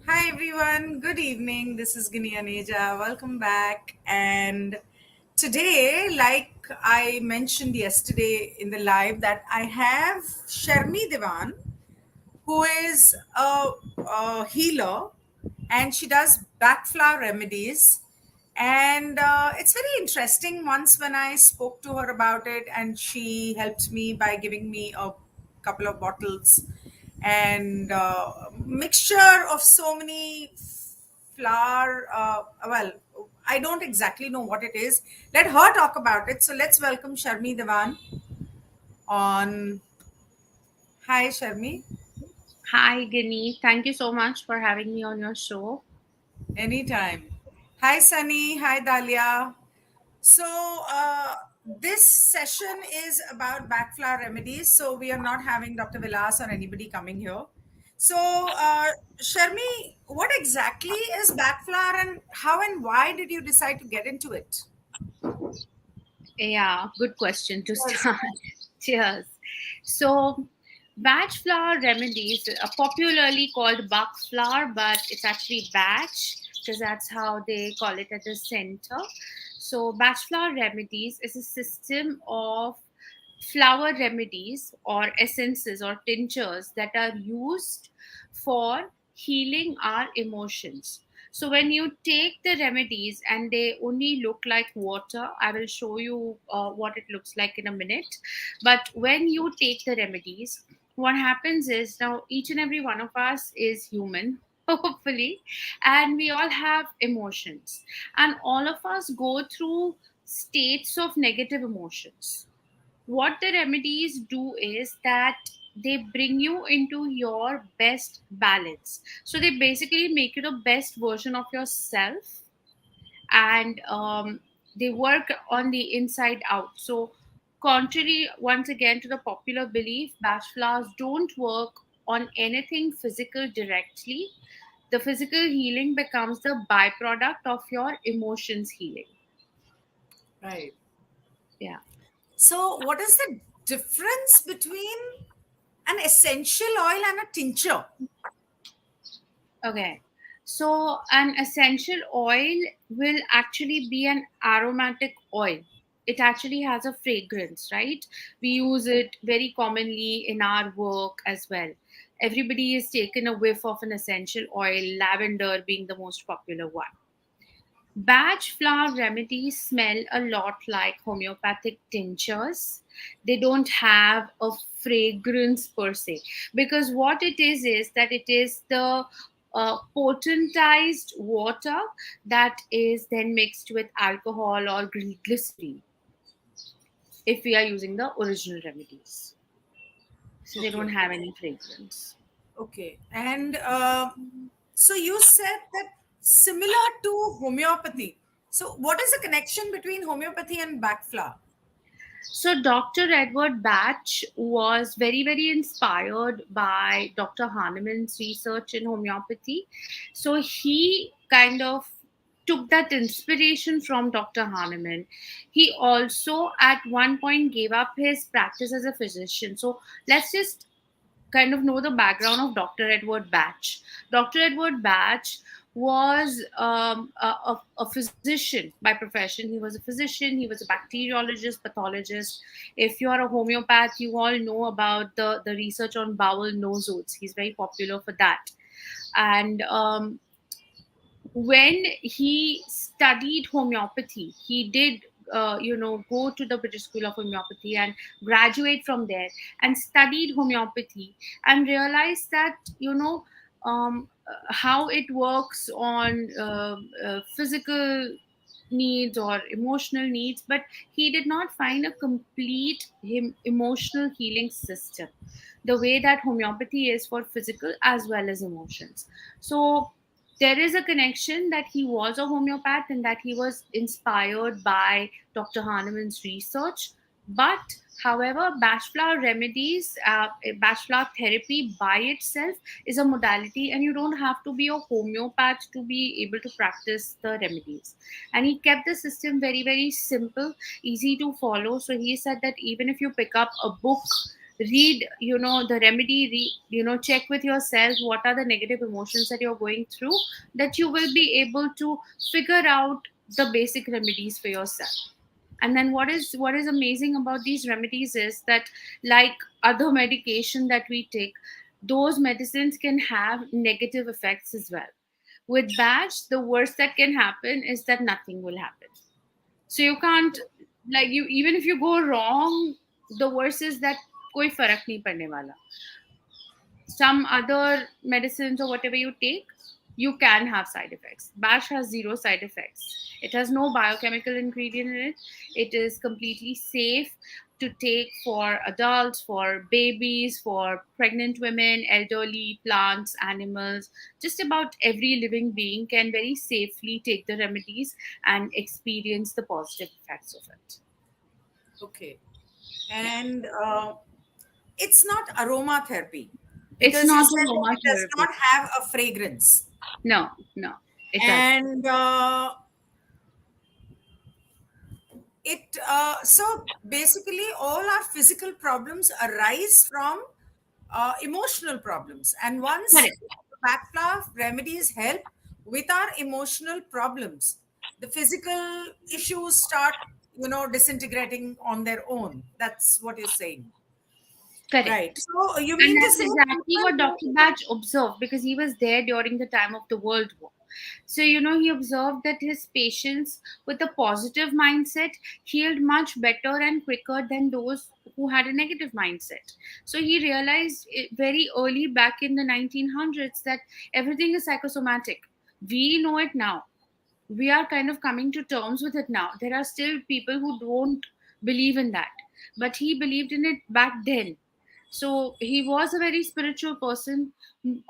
Hi everyone, good evening. This is Gini Aneja. Welcome back. And today, like I mentioned yesterday in the live, that I have Sharmee Divan, who is a healer, and she does backflower remedies. And it's very interesting. Once when I spoke to her about it, and she helped me by giving me a couple of bottles and mixture of so many flower. Well, I don't exactly know what it is. Let her talk about it. So let's welcome Sharmee Devan on. Hi, Sharmee. Hi, Gini. Thank you so much for having me on your show. Anytime. Hi, Sunny. Hi, Dalia. So, this session is about backflower remedies. So, we are not having Dr. Vilas or anybody coming here. So, Sharmi, what exactly is backflower and how and why did you decide to get into it? Yeah, good question to Yes. start. Cheers. So, batch flour remedies are popularly called Bach flour, but it's actually batch because that's how they call it at the center. So, batch flour remedies is a system of flower remedies or essences or tinctures that are used for healing our emotions. So when you take the remedies and they only look like water, I will show you what it looks like in a minute. But when you take the remedies, what happens is now each and every one of us is human, hopefully, and we all have emotions, and all of us go through states of negative emotions. What the remedies do is that they bring you into your best balance. So they basically make you the best version of yourself, and they work on the inside out. So, contrary once again to the popular belief, bash flowers don't work on anything physical directly. The physical healing becomes the byproduct of your emotions healing. Right. Yeah. So, what is the difference between an essential oil and a tincture? Okay. So, an essential oil will actually be an aromatic oil. It actually has a fragrance, right? We use it very commonly in our work as well. Everybody has taken a whiff of an essential oil, lavender being the most popular one. Batch flower remedies smell a lot like homeopathic tinctures. They don't have a fragrance per se, because what it is that it is the potentized water that is then mixed with alcohol or glycerine if we are using the original remedies. So they don't Okay. have any fragrance. Okay. And so you said that similar to homeopathy. So what is the connection between homeopathy and backflower? So, Dr. Edward Bach was very, very inspired by Dr. Hahnemann's research in homeopathy. So, he kind of took that inspiration from Dr. Hahnemann. He also, at one point, gave up his practice as a physician. So, let's just kind of know the background of Dr. Edward Bach. Dr. Edward Bach was a physician by profession. He was a physician, he was a bacteriologist, pathologist. If you are a homeopath, you all know about the research on bowel nosodes. He's very popular for that. And when he studied homeopathy, he did go to the British School of Homeopathy and graduate from there, and studied homeopathy and realized that how it works on physical needs or emotional needs, but he did not find a complete emotional healing system the way that homeopathy is for physical as well as emotions. So there is a connection that he was a homeopath and that he was inspired by Dr. Hahnemann's research. But however, Bashflower remedies, Bashflower therapy by itself is a modality, and you don't have to be a homeopath to be able to practice the remedies. And he kept the system very, very simple, easy to follow. So he said that even if you pick up a book read, the remedy, check with yourself what are the negative emotions that you're going through, that you will be able to figure out the basic remedies for yourself. And then what is amazing about these remedies is that, like other medication that we take, those medicines can have negative effects as well. With batch, the worst that can happen is that nothing will happen. So you can't, like, you, even if you go wrong, the worst is that koi farak nahi padne wala. Some other medicines or whatever you take, you can have side effects. Bash has zero side effects. It has no biochemical ingredient in it. It is completely safe to take for adults, for babies, for pregnant women, elderly, plants, animals. Just about every living being can very safely take the remedies and experience the positive effects of it. Okay. Yeah. And it's not aromatherapy It's because you not said that it does aromatherapy. not have a fragrance. No, no, it does. And so basically all our physical problems arise from emotional problems, and once Correct. backflow remedies help with our emotional problems, the physical issues start, disintegrating on their own. That's what you're saying, right? Correct. So you And mean to that's say exactly people what who, Dr. Batch observed, because he was there during the time of the World War. So, he observed that his patients with a positive mindset healed much better and quicker than those who had a negative mindset. So, he realized very early back in the 1900s that everything is psychosomatic. We know it now. We are kind of coming to terms with it now. There are still people who don't believe in that, but he believed in it back then. So he was a very spiritual person.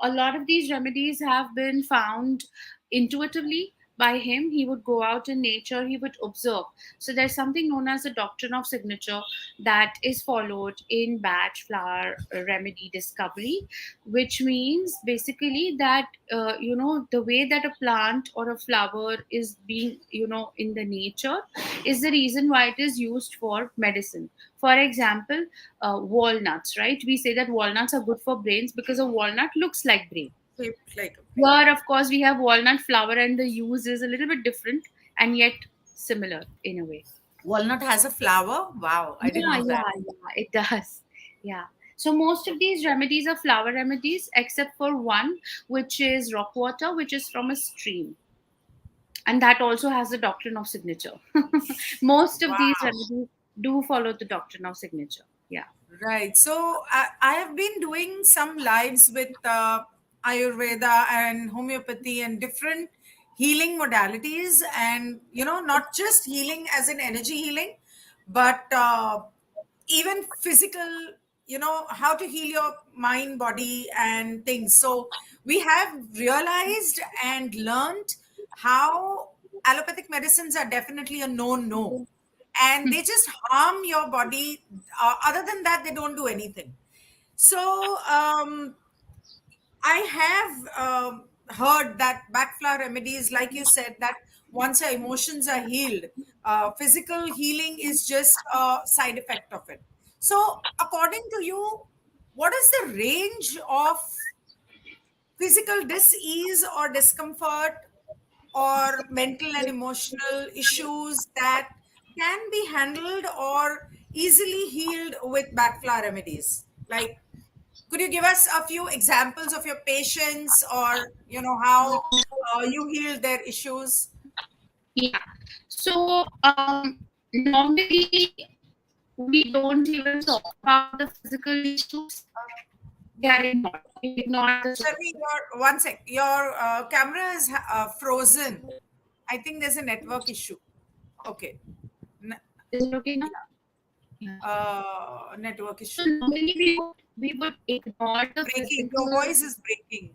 A lot of these remedies have been found intuitively by him. He would go out in nature, he would observe. So there's something known as the doctrine of signature that is followed in batch flower remedy discovery, which means basically that, the way that a plant or a flower is being, in the nature, is the reason why it is used for medicine. For example, walnuts, right? We say that walnuts are good for brains because a walnut looks like brain. shaped like a brain. Here, of course, we have walnut flower, and the use is a little bit different and yet similar in a way. Walnut has a flower? Wow, I didn't Yeah, know that. yeah, yeah, it does. Yeah. So most of these remedies are flower remedies, except for one, which is rock water, which is from a stream, and that also has the doctrine of signature. Most of these Wow. remedies do follow the doctrine of signature. Yeah. Right. So I have been doing some lives with Ayurveda and homeopathy and different healing modalities, and not just healing as in energy healing, but even physical. How to heal your mind, body, and things. So we have realized and learned how allopathic medicines are definitely a no, and they just harm your body. Other than that, they don't do anything. So I have heard that backflow remedies, like you said, that once your emotions are healed, physical healing is just a side effect of it. So according to you, what is the range of physical dis-ease or discomfort or mental and emotional issues that can be handled or easily healed with backflow remedies? Like, could you give us a few examples of your patients, or how you healed their issues? Yeah. So normally we don't even talk about the physical issues. They are ignored. We ignore the Sharmee, superficial. your one sec. Your camera is frozen. I think there's a network issue. Okay. N- Is it okay now? Yeah. network So issue. normally we would ignore the Breaking. Your physical. voice is breaking.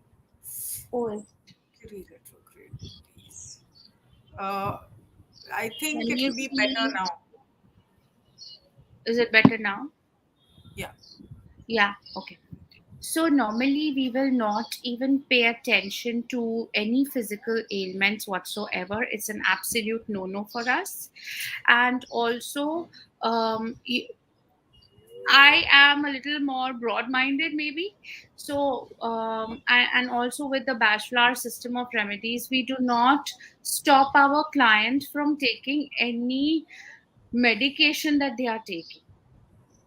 Oh, Mercury retrograde, please. Uh, I think can it you will be better see? now. Is it better now? Yeah. Yeah. Okay. So normally we will not even pay attention to any physical ailments whatsoever. It's an absolute no-no for us. And also, um, y- I am a little more broad-minded, maybe. So, and also with the bachelor system of remedies, we do not stop our client from taking any medication that they are taking.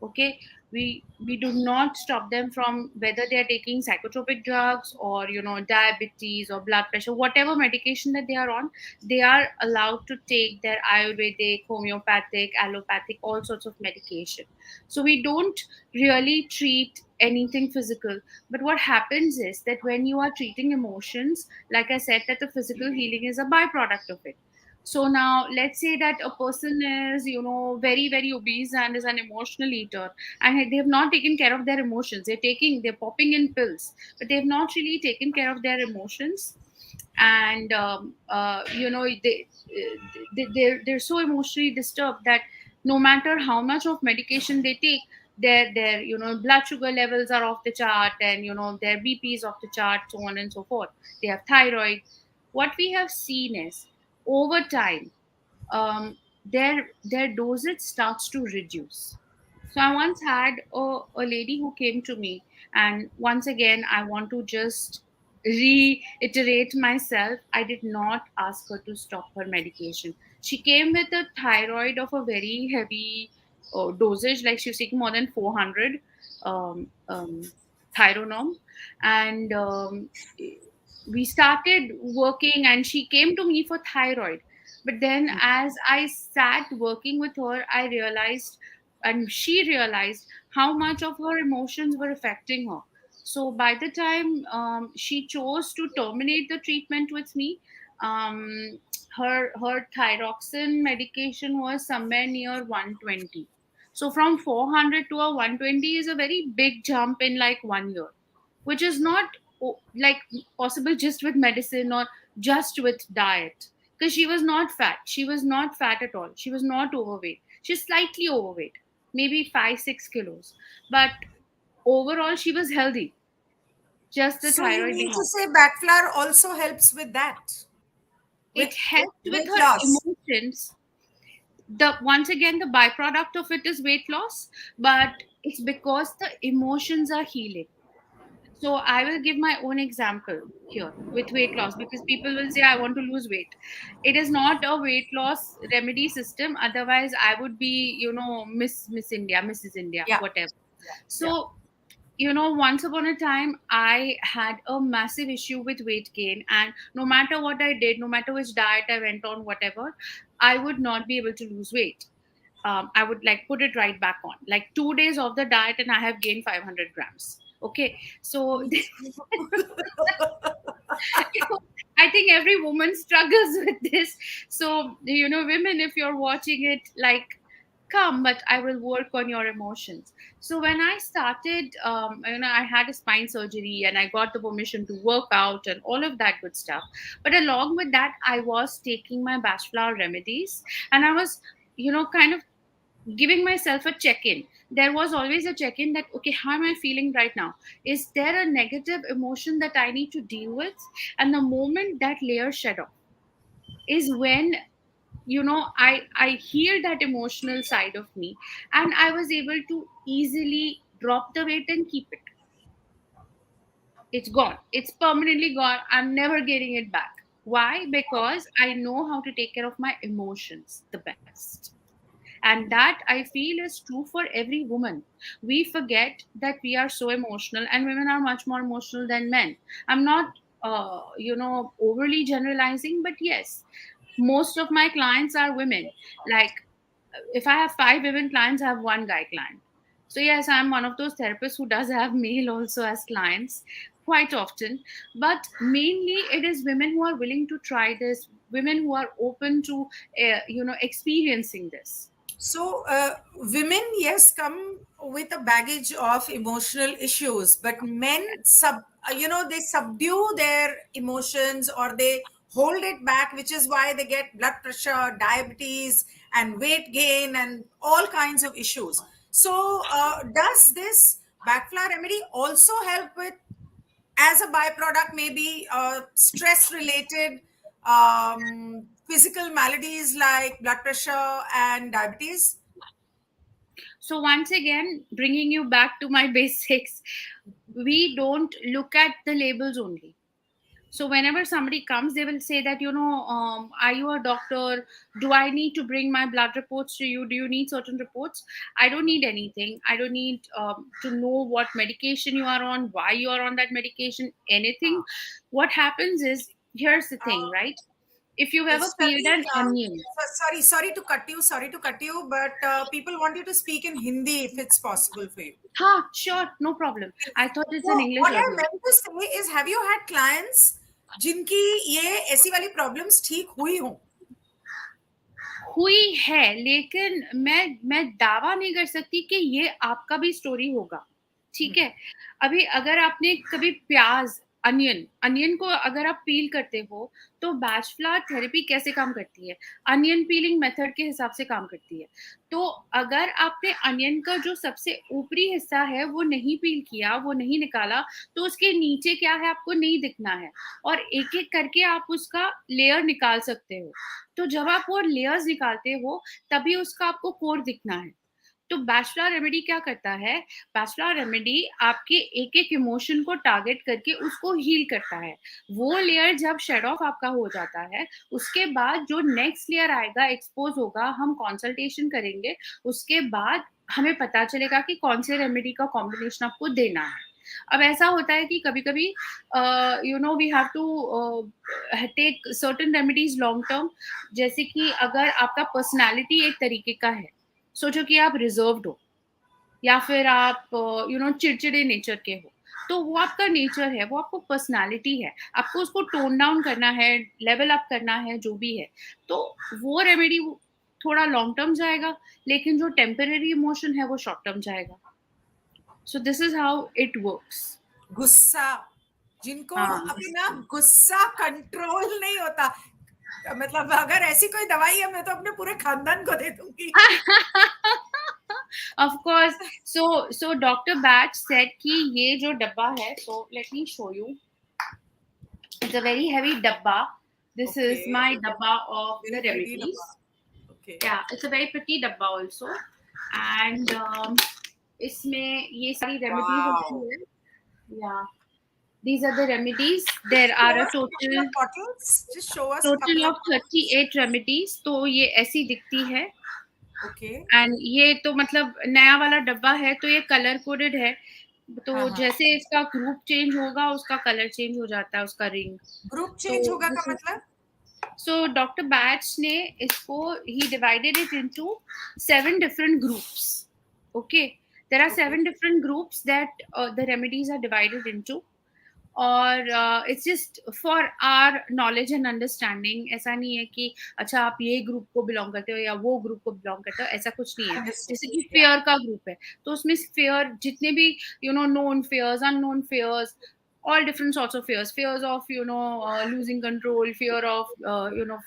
Okay, we do not stop them from whether they are taking psychotropic drugs or diabetes or blood pressure, whatever medication that they are on. They are allowed to take their ayurvedic, homeopathic, allopathic, all sorts of medication. So we don't really treat anything physical. But what happens is that when you are treating emotions, like I said, that the physical healing is a byproduct of it. So now let's say that a person is, very, very obese and is an emotional eater, and they have not taken care of their emotions. They're popping in pills, but they have not really taken care of their emotions. And, they're so emotionally disturbed that no matter how much of medication they take, their blood sugar levels are off the chart, and their BP is off the chart, so on and so forth. They have thyroid. What we have seen is, over time, their dosage starts to reduce. So I once had a lady who came to me, and once again, I want to just reiterate myself. I did not ask her to stop her medication. She came with a thyroid of a very heavy dosage, like she was taking more than 400 um, um, thyronorm, and we started working, and she came to me for thyroid. But then, as I sat working with her, I realized, and she realized, how much of her emotions were affecting her. So by the time she chose to terminate the treatment with me, um, her thyroxine medication was somewhere near 120. So from 400 to a 120 is a very big jump in like 1 year, which is not like possible just with medicine or just with diet. Because she was not fat at all, she was not overweight, she's slightly overweight, maybe 5 6 kilos, but overall she was healthy, just the So you thyroid mean being to off. say backflower also helps with that, with It helped with weight her loss? emotions. The once again, the byproduct of it is weight loss, but it's because the emotions are healing. So I will give my own example here with weight loss, because people will say, I want to lose weight. It is not a weight loss remedy system. Otherwise, I would be, Miss India, Mrs. India, Yeah, whatever. yeah, yeah. So, once upon a time, I had a massive issue with weight gain. And no matter what I did, no matter which diet I went on, whatever, I would not be able to lose weight. I would like put it right back on. Like 2 days of the diet, and I have gained 500 grams. Okay, so Me too. I think every woman struggles with this. So, women, if you're watching it, like, come, but I will work on your emotions. So when I started, I had a spine surgery, and I got the permission to work out and all of that good stuff. But along with that, I was taking my bachelor remedies, and I was, kind of giving myself a check-in. There was always a check-in that, okay, how am I feeling right now? Is there a negative emotion that I need to deal with? And the moment that layer shed off is when, I healed that emotional side of me, and I was able to easily drop the weight and keep it. It's gone, it's permanently gone, I'm never getting it back. Why? Because I know how to take care of my emotions the best. And that, I feel, is true for every woman. We forget that we are so emotional, and women are much more emotional than men. I'm not overly generalizing, but yes, most of my clients are women. Like, if I have 5 women clients, I have one guy client. So yes, I'm one of those therapists who does have male also as clients quite often. But mainly it is women who are willing to try this, women who are open to experiencing this. So, women, yes, come with a baggage of emotional issues, but men, they subdue their emotions, or they hold it back, which is why they get blood pressure, diabetes, and weight gain, and all kinds of issues. So, does this backflower remedy also help with, as a byproduct, maybe stress related physical maladies like blood pressure and diabetes? So once again, bringing you back to my basics, we don't look at the labels only. So whenever somebody comes, they will say that, are you a doctor? Do I need to bring my blood reports to you? Do you need certain reports? I don't need anything. I don't need to know what medication you are on, why you are on that medication, anything. What happens is, here's the thing, Uh, right? If you've ever peeled Sharmeen, an onion, sorry to cut you, but people want you to speak in Hindi if it's possible for you. ha, sure, no problem. I thought it's So in English what I earlier. meant to say is, have you had clients जिनकी ये ऐसी वाली problems ठीक हुई हो? हुई है, लेकिन मैं दावा नहीं कर सकती कि ये आपका भी स्टोरी होगा। ठीक है? अभी अगर आपने कभी प्याज़, अनियन को अगर आप पील करते हो, तो बैच फ्लावर थेरेपी कैसे काम करती है? अनियन पीलिंग मेथड के हिसाब से काम करती है। तो अगर आपने अनियन का जो सबसे ऊपरी हिस्सा है, वो नहीं पील किया, वो नहीं निकाला, तो उसके नीचे क्या है आपको नहीं दिखना है, और एक-एक करके आप उसका लेयर निकाल सकते हो। तो जब आप वो लेयर्स निकालते हो, तभी उसका आपको कोर दिखना है। तो बैचलर रेमेडी क्या करता है? बैचलर रेमेडी आपके एक-एक इमोशन को टारगेट करके उसको हील करता है। वो लेयर जब शेड ऑफ आपका हो जाता है, उसके बाद जो नेक्स्ट लेयर आएगा, एक्सपोज़ होगा, हम कंसल्टेशन करेंगे, उसके बाद हमें पता चलेगा कि कौन से रेमेडी का कॉम्बिनेशन आपको देना है। अब ऐसा होता है कि कभी-कभी we have to take certain remedies long term, जैसे कि अगर आपका पर्सनैलिटी एक तरीके का है, सोचो कि आप रिजर्व्ड हो, या फिर आप चिड़चिड़े नेचर के हो, तो वो आपका नेचर है, वो आपको पर्सनैलिटी है, आपको उसको टोन डाउन करना है, लेवल अप करना है, जो भी है। तो वो रेमेडी थोड़ा लॉन्ग टर्म जाएगा, लेकिन जो टेम्परेरी इमोशन है वो शॉर्ट टर्म जाएगा। So this is how it works. गुस्सा, जिनको हाँ। अपना गुस्सा कंट्रोल नहीं होता, मतलब अगर ऐसी कोई दवाई है, मैं तो अपने पूरे खानदान को दे दूंगी। Of course. So Dr. Batch said कि ये जो डब्बा है, so let me show you. It's a very heavy dabba. This okay, is my dabba of very the pretty डब्बा। remedies. Okay, Yeah, it's a very pretty dabba also. And इसमें ये सारी remedies wow. होती है. Yeah, these are the remedies. Just There show are a us a couple total of bottles, just show us a total couple of of bottles। 38 remedies. तो ये ऐसी दिखती है. ओके, एंड ये तो मतलब नया वाला डब्बा है, तो ये कलर कोडेड है। तो हाँ हाँ। जैसे इसका ग्रुप चेंज होगा, उसका कलर चेंज हो जाता है, उसका रिंग। ग्रुप तो चेंज होगा का दिस इज मतलब? सो डॉक्टर बैच ने इसको he divided it into 7 different groups. Okay, there are okay, 7 different groups that the remedies are divided into. और it's just for our knowledge and understanding. ऐसा नहीं है कि अच्छा आप ये ग्रुप को बिलोंग करते हो या वो ग्रुप को बिलोंग करते हो, ऐसा कुछ नहीं है। अंडरस्टूड, जैसे कि या। फेयर का ग्रुप है, तो उसमें फेयर जितने भी known fears, unknown fears, all different sorts of fears of losing control, fear of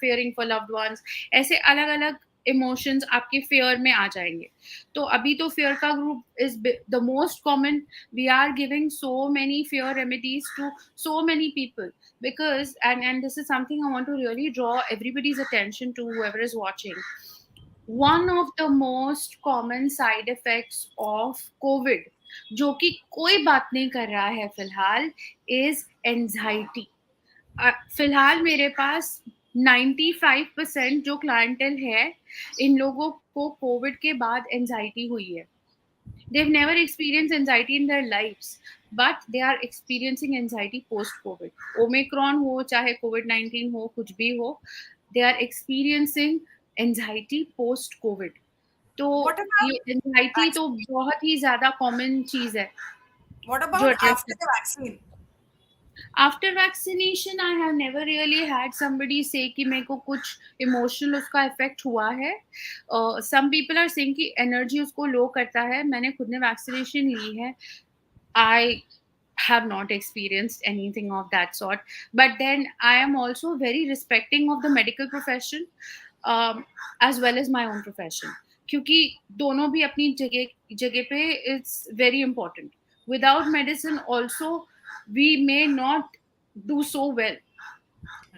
fearing for loved ones, ऐसे अलग अलग इमोशंस आपके फेयर में आ जाएंगे। तो अभी तो फेयर का group is the most common. we are giving so many fear remedies to so many people, because and this is something I want to really draw everybody's attention to, whoever is watching. One of the most common side effects of covid, जो कि कोई बात नहीं कर रहा है फिलहाल, is anxiety. फिलहाल मेरे पास 95% जो क्लाइंटल है, इन लोगों को कोविड के बाद एंजाइटी हुई है। they've never experienced anxiety in their lives, but they are experiencing anxiety post covid। omicron हो चाहे covid-19 हो, कुछ भी हो, they are experiencing anxiety post covid। तो What ये about एंजाइटी तो vaccine? बहुत ही ज्यादा कॉमन चीज है What जो about अटैक after करती the vaccine? है। After vaccination I have never really had somebody से कि मेरे को कुछ इमोशनल उसका इफेक्ट हुआ है। सम पीपल आर सेइंग कि एनर्जी उसको लो करता है। मैंने खुद ने वैक्सीनेशन ली है। आई have not experienced anything of that sort, but then I am also very respecting of the medical profession, um, as well as my own profession, क्योंकि दोनों भी अपनी जगह जगह पे it's very important। without medicine also we may not do so well।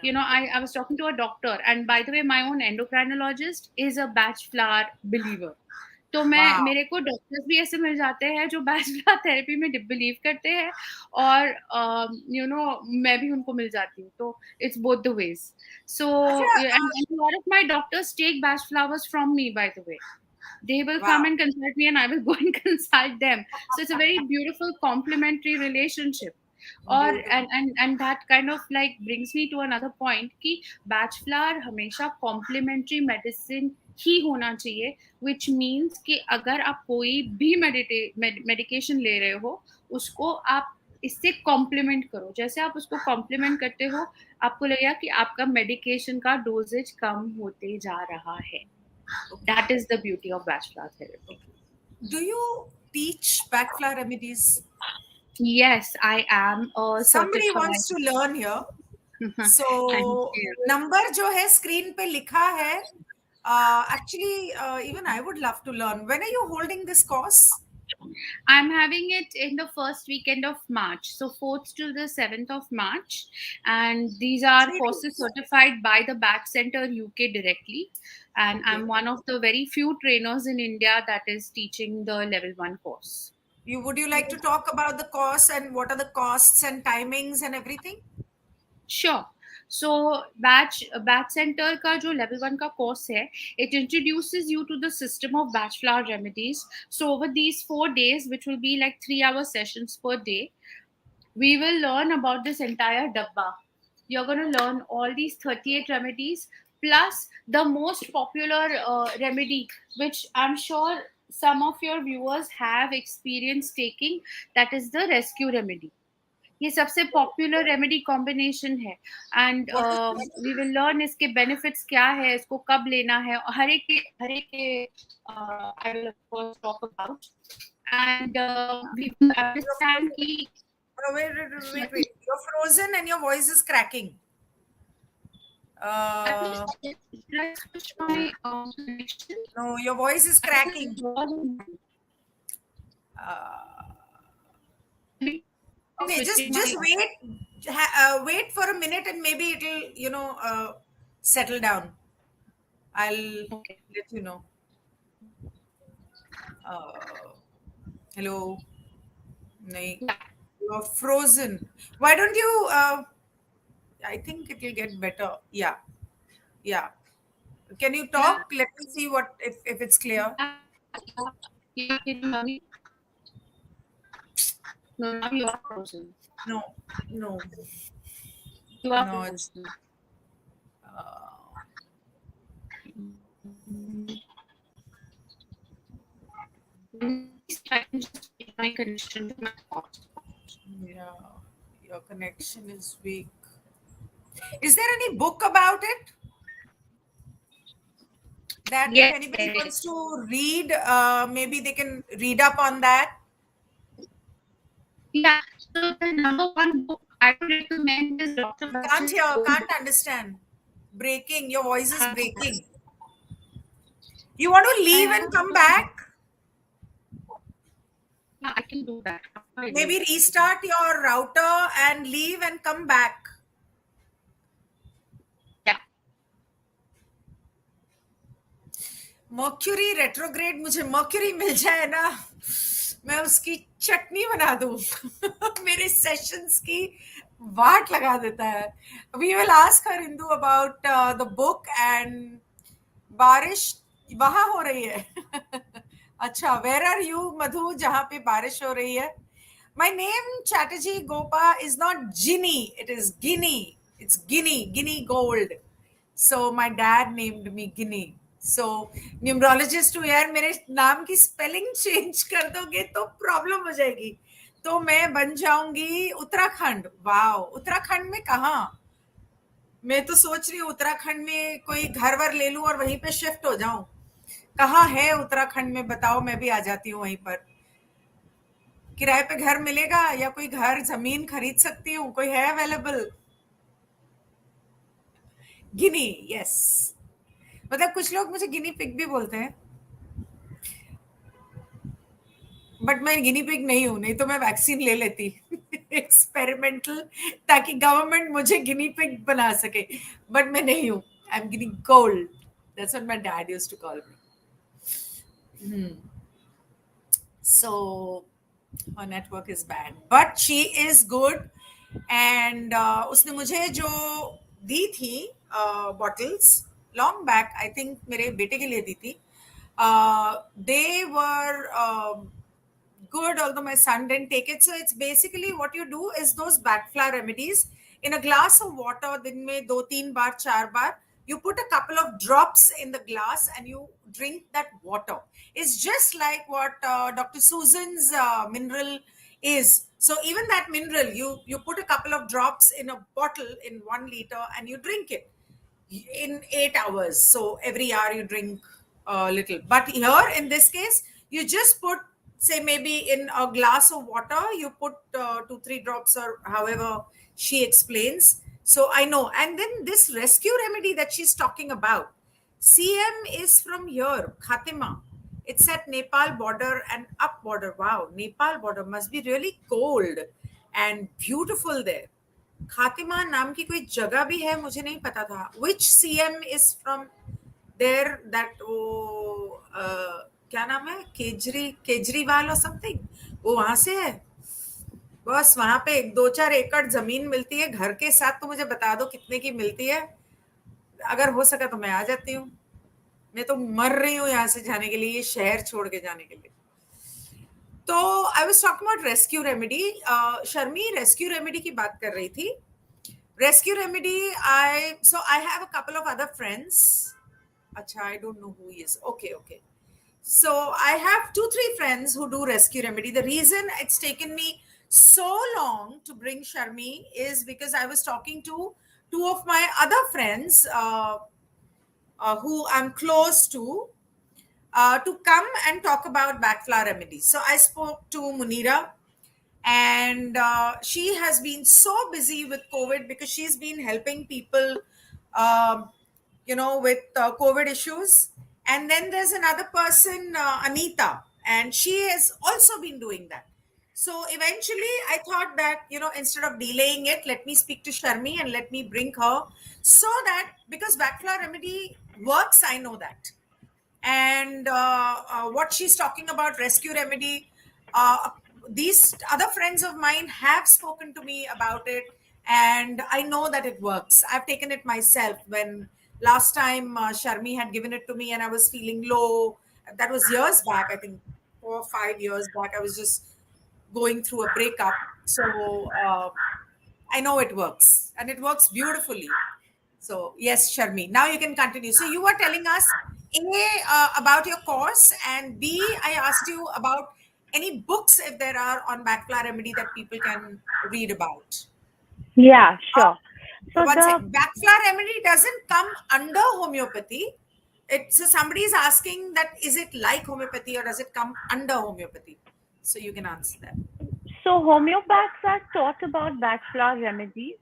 I was talking to a doctor, and by the way, my own endocrinologist is a batch flower believer। तो मैं वाह। मेरे को डॉक्टर्स भी ऐसे मिल जाते हैं जो बैचलर थेरेपी में बिलीव करते हैं, और मैं भी उनको मिल जाती हूँ, तो it's both the ways. So अच्छा। And lot of my doctors take Bach flowers from me, by the way. They will come वाह। and consult me and I will go and consult them. So it's a very beautiful complementary relationship. Or beautiful. and that kind of like brings me to another point कि batch flower हमेशा complementary medicine ही होना चाहिए, which means कि अगर आप कोई भी medication ले रहे हो, उसको आप इससे कॉम्प्लीमेंट करो. जैसे आप उसको कॉम्प्लीमेंट करते हो, आपको लगेगा कि आपका मेडिकेशन का डोजेज कम होते जा रहा है. Okay. That is the beauty of bachelor therapy. Do you teach Bach flower remedies? Yes, I am a Somebody certified. wants to learn here. So Thank you. Number जो है स्क्रीन पे लिखा है. Actually, even I would love to learn. When are you holding this course? I'm having it in the first weekend of March, so 4th to the 7th of March, and these are 3 days. courses certified by the Back Center UK directly, and Okay. I'm one of the very few trainers in India that is teaching the level 1 course. Would you like to talk about the course and what are the costs and timings and everything? Sure. So batch center का जो level 1 का course है, it introduces you to the system of batch flower remedies. So over these 4 days, which will be like 3-hour sessions per day, we will learn about this entire dabba. You're going to learn all these 38 remedies plus the most popular remedy, which I'm sure some of your viewers have experienced taking, that is the rescue remedy. ये सबसे popular remedy combination है. And What is this? We will learn इसके benefits क्या है, इसको कब लेना है, और हर एक के I will of course talk about. And we will You're understand frozen. कि Wait. You're frozen and your voice is cracking. I think Uh, I switch my connection. no, your voice is I think cracking. it was Uh, okay, switching just my wait. Wait for a minute and maybe it'll settle down. I'll okay. let you know. Uh, hello. Nahi. Yeah. You're frozen. Why don't you? I think it will get better. Yeah, yeah. Can you Yeah. talk? Let me see what if it's clear. Yeah. Yeah. Can you hear me? No, now you are frozen. No, no, You are no. It's frozen. uh, I can just make my connection to my hotspot. yeah. Your connection is weak. Is there any book about it that if Yes, anybody there wants is. to read, maybe they can read up on that? Yeah. So the number one book I would recommend is Dr. Can't Bach's hear, old can't understand. Breaking. Your voice is breaking. You want to leave and come back? Yeah, I can do that. Maybe restart your router and leave and come back. Yeah. Mercury retrograde, मुझे mercury मिल जाए ना, मैं उसकी चटनी बना दूं. मेरे sessions की वाट लगा देता है. We will ask her Indu about the book. And बारिश वहां हो रही है. अच्छा, वेयर आर यू मधु, जहां पे बारिश हो रही है? My name Chatterjee Gopa is not Ginny, it is Guinea. It's Guinea gold. So my dad named me Guinea. So numerologist हूँ यार, मेरे नाम की स्पेलिंग चेंज कर दोगे तो प्रॉब्लम हो जाएगी. तो मैं बन जाऊंगी उत्तराखंड. वाओ, उत्तराखंड में कहाँ? मैं तो सोच रही हूँ उत्तराखंड में कोई घर वर ले लूं और वहीं पे शिफ्ट हो जाऊं. कहाँ है उत्तराखंड में बताओ, मैं भी आ जाती हूँ वहीं पर. किराए पे घर मिलेगा या कोई घर जमीन खरीद सकती हूँ? कोई है अवेलेबल? गिनी, यस. मतलब कुछ लोग मुझे गिनी पिग भी बोलते हैं, बट मैं गिनी पिग नहीं हूं. नहीं तो मैं वैक्सीन ले लेती. एक्सपेरिमेंटल, ताकि गवर्नमेंट मुझे गिनी पिग बना सके. बट मैं नहीं हूं. I am guinea gold. That's what my dad used to call me. So her network is bad, but she is good. And उसने मुझे जो दी थी bottles long back, I think मेरे बेटे के लिए दी थी. They were good, although my son didn't take it. So it's basically what you do is those backflower remedies in a glass of water. दिन में 2-3 बार 4 बार you put a couple of drops in the glass and you drink that water. It's just like what Dr. Susan's mineral is. So even that mineral, you put a couple of drops in a bottle in 1 liter and you drink it in 8 hours. So every hour you drink a little. But here in this case, you just put, say, maybe in a glass of water, you put 2-3 drops or however she explains. So I know. And then this rescue remedy that she's talking about, CM is from here, Khatima. It's at Nepal border and up border. Wow, Nepal border must be really cold and beautiful there. Khatima नाम की कोई जगह भी है, मुझे नहीं पता था. Which CM is from there? That वो क्या नाम है, केजरीवाल और समथिंग, वो वहां से है. बस वहां पे 2-4 एकड़ जमीन मिलती है घर के साथ. तो मुझे बता दो कितने की मिलती है. अगर हो सका तो मैं आ जाती हूँ. मैं तो मर रही हूँ यहाँ से जाने के लिए, ये शहर छोड़ के जाने के लिए. तो I was talking about rescue remedy. Sharmi rescue remedy की बात कर रही थी. Rescue remedy, I have a couple of other friends. Acha, I don't know who he is. Okay. So I have 2-3 friends who do rescue remedy. The reason it's taken me so long to bring Sharmee is because I was talking to two of my other friends who I'm close to come and talk about backflower remedies. So I spoke to Munira, and she has been so busy with COVID because she's been helping people, um, with COVID issues. And then there's another person, Anita, and she has also been doing that. So eventually, I thought that, instead of delaying it, let me speak to Sharmi and let me bring her, so that because backflower remedy works, I know that. And what she's talking about, rescue remedy, uh, these other friends of mine have spoken to me about it, and I know that it works. I've taken it myself. When last time Sharmi had given it to me and I was feeling low, that was years back, I think 4 or 5 years back. I was just going through a breakup. So I know it works, and it works beautifully. So yes, Sharmi, now you can continue. So you were telling us, A, about your course, and B, I asked you about any books, if there are, on backflower remedy that people can read about. Yeah, sure. So One the second, backflower remedy doesn't come under homeopathy. So somebody is asking that, is it like homeopathy or does it come under homeopathy? So you can answer that. so homeopaths are taught about backflower remedies.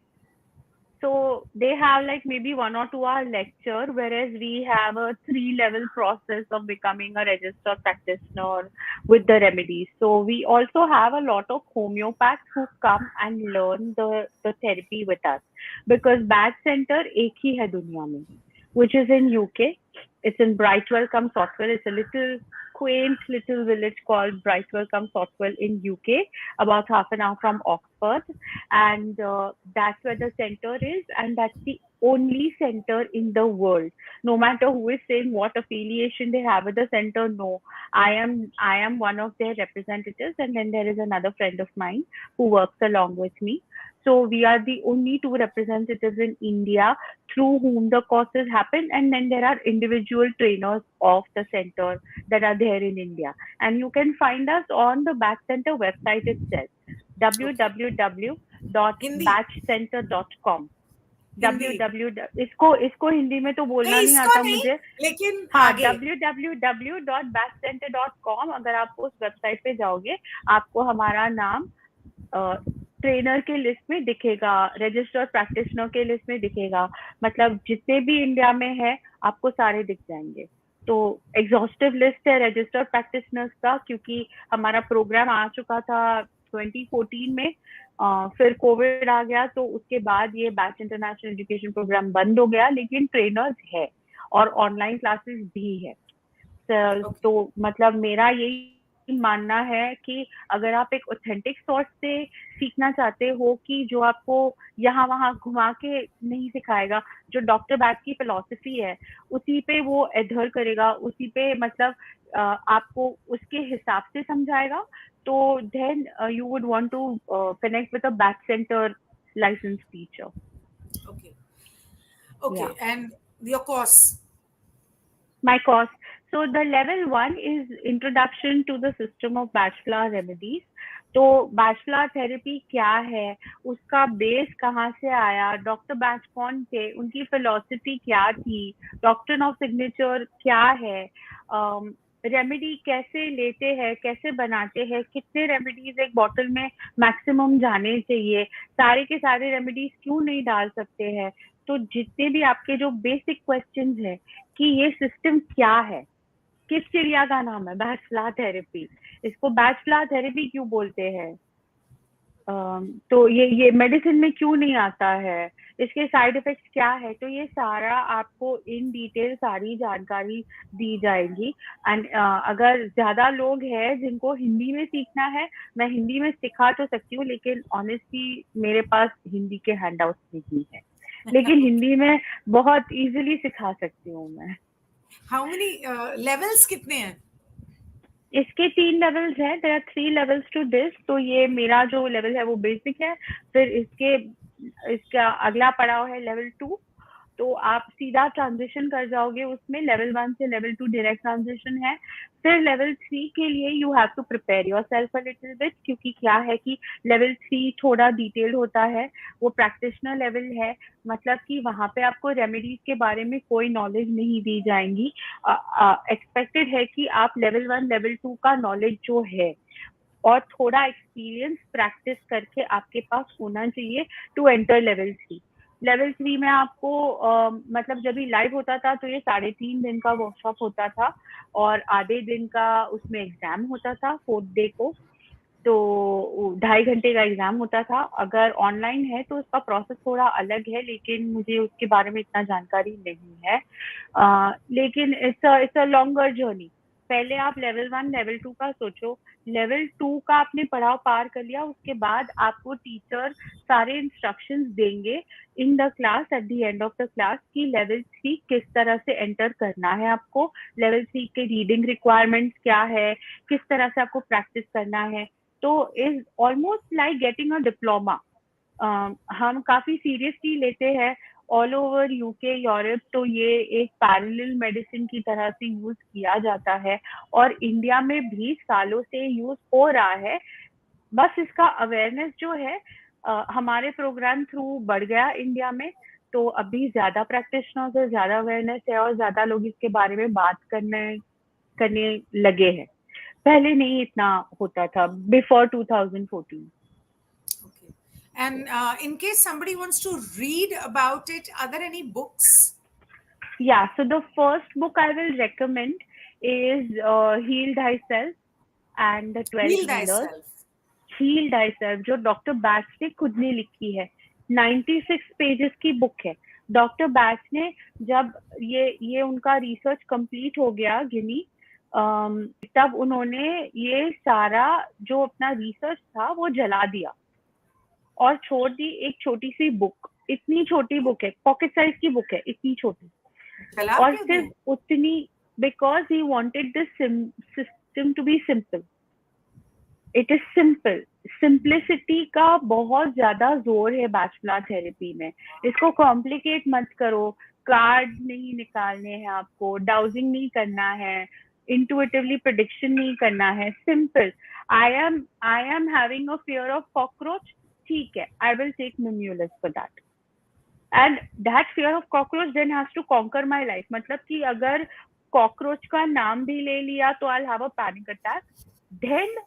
So they have like maybe 1 or 2 hour lecture, whereas we have a 3 level process of becoming a registered practitioner with the remedies. So we also have a lot of homeopaths who come and learn the therapy with us, because Bach Center एक ही है दुनिया में, which is in UK. It's in Brightwell cum Sotwell. It's a little quaint little village called Brightwell cum Sotwell in UK, about half an hour from Oxford. And that's where the center is, and that's the only center in the world. No matter who is saying what affiliation they have with the center, no, I am one of their representatives, and then there is another friend of mine who works along with me. So we are the only two representatives in India through whom the courses happen, and then there are individual trainers of the center that are there in India. And you can find us on the Batch Center website itself, Okay. Hindi. www.batchcenter.com. Hindi. इसको इसको हिंदी में तो बोलना नहीं, नहीं इसको आता नहीं, मुझे. लेकिन हाँ, आगे. www.batchcenter.com. अगर आप उस वेबसाइट पे जाओगे, आपको हमारा नाम ट्रेनर के लिस्ट में दिखेगा, रजिस्टर्ड प्रैक्टिशनर के लिस्ट में दिखेगा. मतलब जितने भी इंडिया में है, आपको सारे दिख जाएंगे. तो एग्जॉस्टिव लिस्ट है रजिस्टर्ड प्रैक्टिशनर्स का, क्योंकि हमारा प्रोग्राम आ चुका था 2014 में. फिर कोविड आ गया, तो उसके बाद ये बैच इंटरनेशनल एजुकेशन प्रोग्राम बंद हो गया, लेकिन ट्रेनर्स है और ऑनलाइन क्लासेस भी है. Okay. तो मतलब मेरा यही मानना है कि अगर आप एक ऑथेंटिक सोर्स से सीखना चाहते हो कि जो आपको यहाँ वहाँ घुमा के नहीं सिखाएगा, जो डॉक्टर बैट की फिलॉसफी है उसी पे वो एडहर करेगा, उसी पे मतलब आपको उसके हिसाब से समझाएगा, तो then you would want to connect with a Bach centre licensed teacher. Okay. Yeah. Okay. And your course. My course. So the level one is introduction to the system of bachelor remedies. तो bachelor therapy क्या है, उसका base कहाँ से आया, doctor batch कौन थे, उनकी फिलोसफी क्या थी, डॉक्ट्रिन ऑफ सिग्नेचर क्या है, रेमेडी कैसे लेते हैं, कैसे बनाते हैं, कितने रेमेडीज एक बॉटल में मैक्सिमम जाने चाहिए, सारे के सारे रेमेडीज क्यों नहीं डाल सकते हैं। तो जितने भी आपके जो बेसिक क्वेश्चंस है कि ये सिस्टम क्या है, किस चिड़िया का नाम है बैचलर थेरेपी, इसको बैचलर थेरेपी क्यों बोलते हैं, तो ये मेडिसिन में क्यों नहीं आता है, इसके साइड इफेक्ट्स क्या है, तो ये सारा आपको इन डिटेल सारी जानकारी दी जाएगी। एंड अगर ज्यादा लोग हैं जिनको हिंदी में सीखना है, मैं हिंदी में सिखा तो सकती हूँ, लेकिन ऑनेस्टली मेरे पास हिंदी के हैंडआउट्स नहीं है, लेकिन Okay. हिंदी में बहुत इजीली सिखा सकती हूँ मैं। How many levels कितने हैं? इसके 3 लेवल्स हैं, there are 3 levels to this. तो ये मेरा जो लेवल है वो बेसिक है, फिर इसका अगला पड़ाव है लेवल 2, तो आप सीधा ट्रांजिशन कर जाओगे उसमें, लेवल 1 से लेवल 2 डायरेक्ट ट्रांजिशन है। फिर लेवल 3 के लिए you have to prepare yourself a little bit, क्योंकि क्या है कि लेवल 3 थोड़ा डिटेल्ड होता है, वो प्रैक्टिशनर लेवल है, मतलब कि वहां पे आपको रेमेडीज के बारे में कोई नॉलेज नहीं दी जाएंगी। एक्सपेक्टेड है कि आप लेवल 1 लेवल 2 का नॉलेज जो है और थोड़ा एक्सपीरियंस प्रैक्टिस करके आपके पास होना चाहिए टू एंटर लेवल 3। लेवल 3 में आपको मतलब जब भी लाइव होता था तो ये 3.5 दिन का वर्कशॉप होता था, और आधे दिन का उसमें एग्जाम होता था, 4th डे को, तो 2.5 घंटे का एग्जाम होता था। अगर ऑनलाइन है तो उसका प्रोसेस थोड़ा अलग है, लेकिन मुझे उसके बारे में इतना जानकारी नहीं है। लेकिन इट्स अ लॉन्गर जर्नी। पहले आप लेवल 1 लेवल 2 का सोचो, लेवल 2 का आपने पड़ाव पार कर लिया, उसके बाद आपको टीचर सारे इंस्ट्रक्शंस देंगे in the class, at the end of the class, कि लेवल 3 किस तरह से एंटर करना है आपको, लेवल 3 के रीडिंग रिक्वायरमेंट्स क्या है, किस तरह से आपको प्रैक्टिस करना है। तो is almost like getting a diploma. हम काफी सीरियसली लेते हैं ऑल ओवर यूके यूरोप, तो ये एक पैरेलल मेडिसिन की तरह से यूज किया जाता है, और इंडिया में भी सालों से यूज हो रहा है। बस इसका अवेयरनेस जो है हमारे प्रोग्राम थ्रू बढ़ गया इंडिया में, तो अभी ज्यादा प्रैक्टिशनर्स है, ज्यादा अवेयरनेस है, और ज्यादा लोग इसके बारे में बात करने लगे हैं। पहले नहीं इतना होता था, before 2014। Okay. And in case somebody wants to read about it, are there any books? Yeah, so the first book I will recommend is Heal Thyself and the 12 Heal Healers. thyself. Heal डाइसेल्फ, जो doctor Bach ने खुद ने लिखी है, 96 pages की book है। Doctor Bach ने जब ये उनका रिसर्च कंप्लीट हो गया गिनी, तब उन्होंने ये सारा जो अपना रिसर्च था वो जला दिया और छोड़ दी एक छोटी सी बुक। इतनी छोटी बुक है, पॉकेट साइज की बुक है, इतनी छोटी, जला और क्यों सिर्फ दिया? उतनी, because he wanted this system to be simple. It is simple, simplicity का बहुत ज्यादा जोर है बैचलर थेरेपी में। इसको कॉम्प्लिकेट मत करो, कार्ड नहीं निकालने हैं आपको, डाउजिंग नहीं करना है, इंटुइटिवली प्रिडिक्शन नहीं करना है, simple. I am having a fear of cockroach, ठीक है, I will take mimulus for that, and that fear of cockroach then has to conquer my life. मतलब कि अगर कॉकरोच का नाम भी ले लिया तो I have a panic attack, then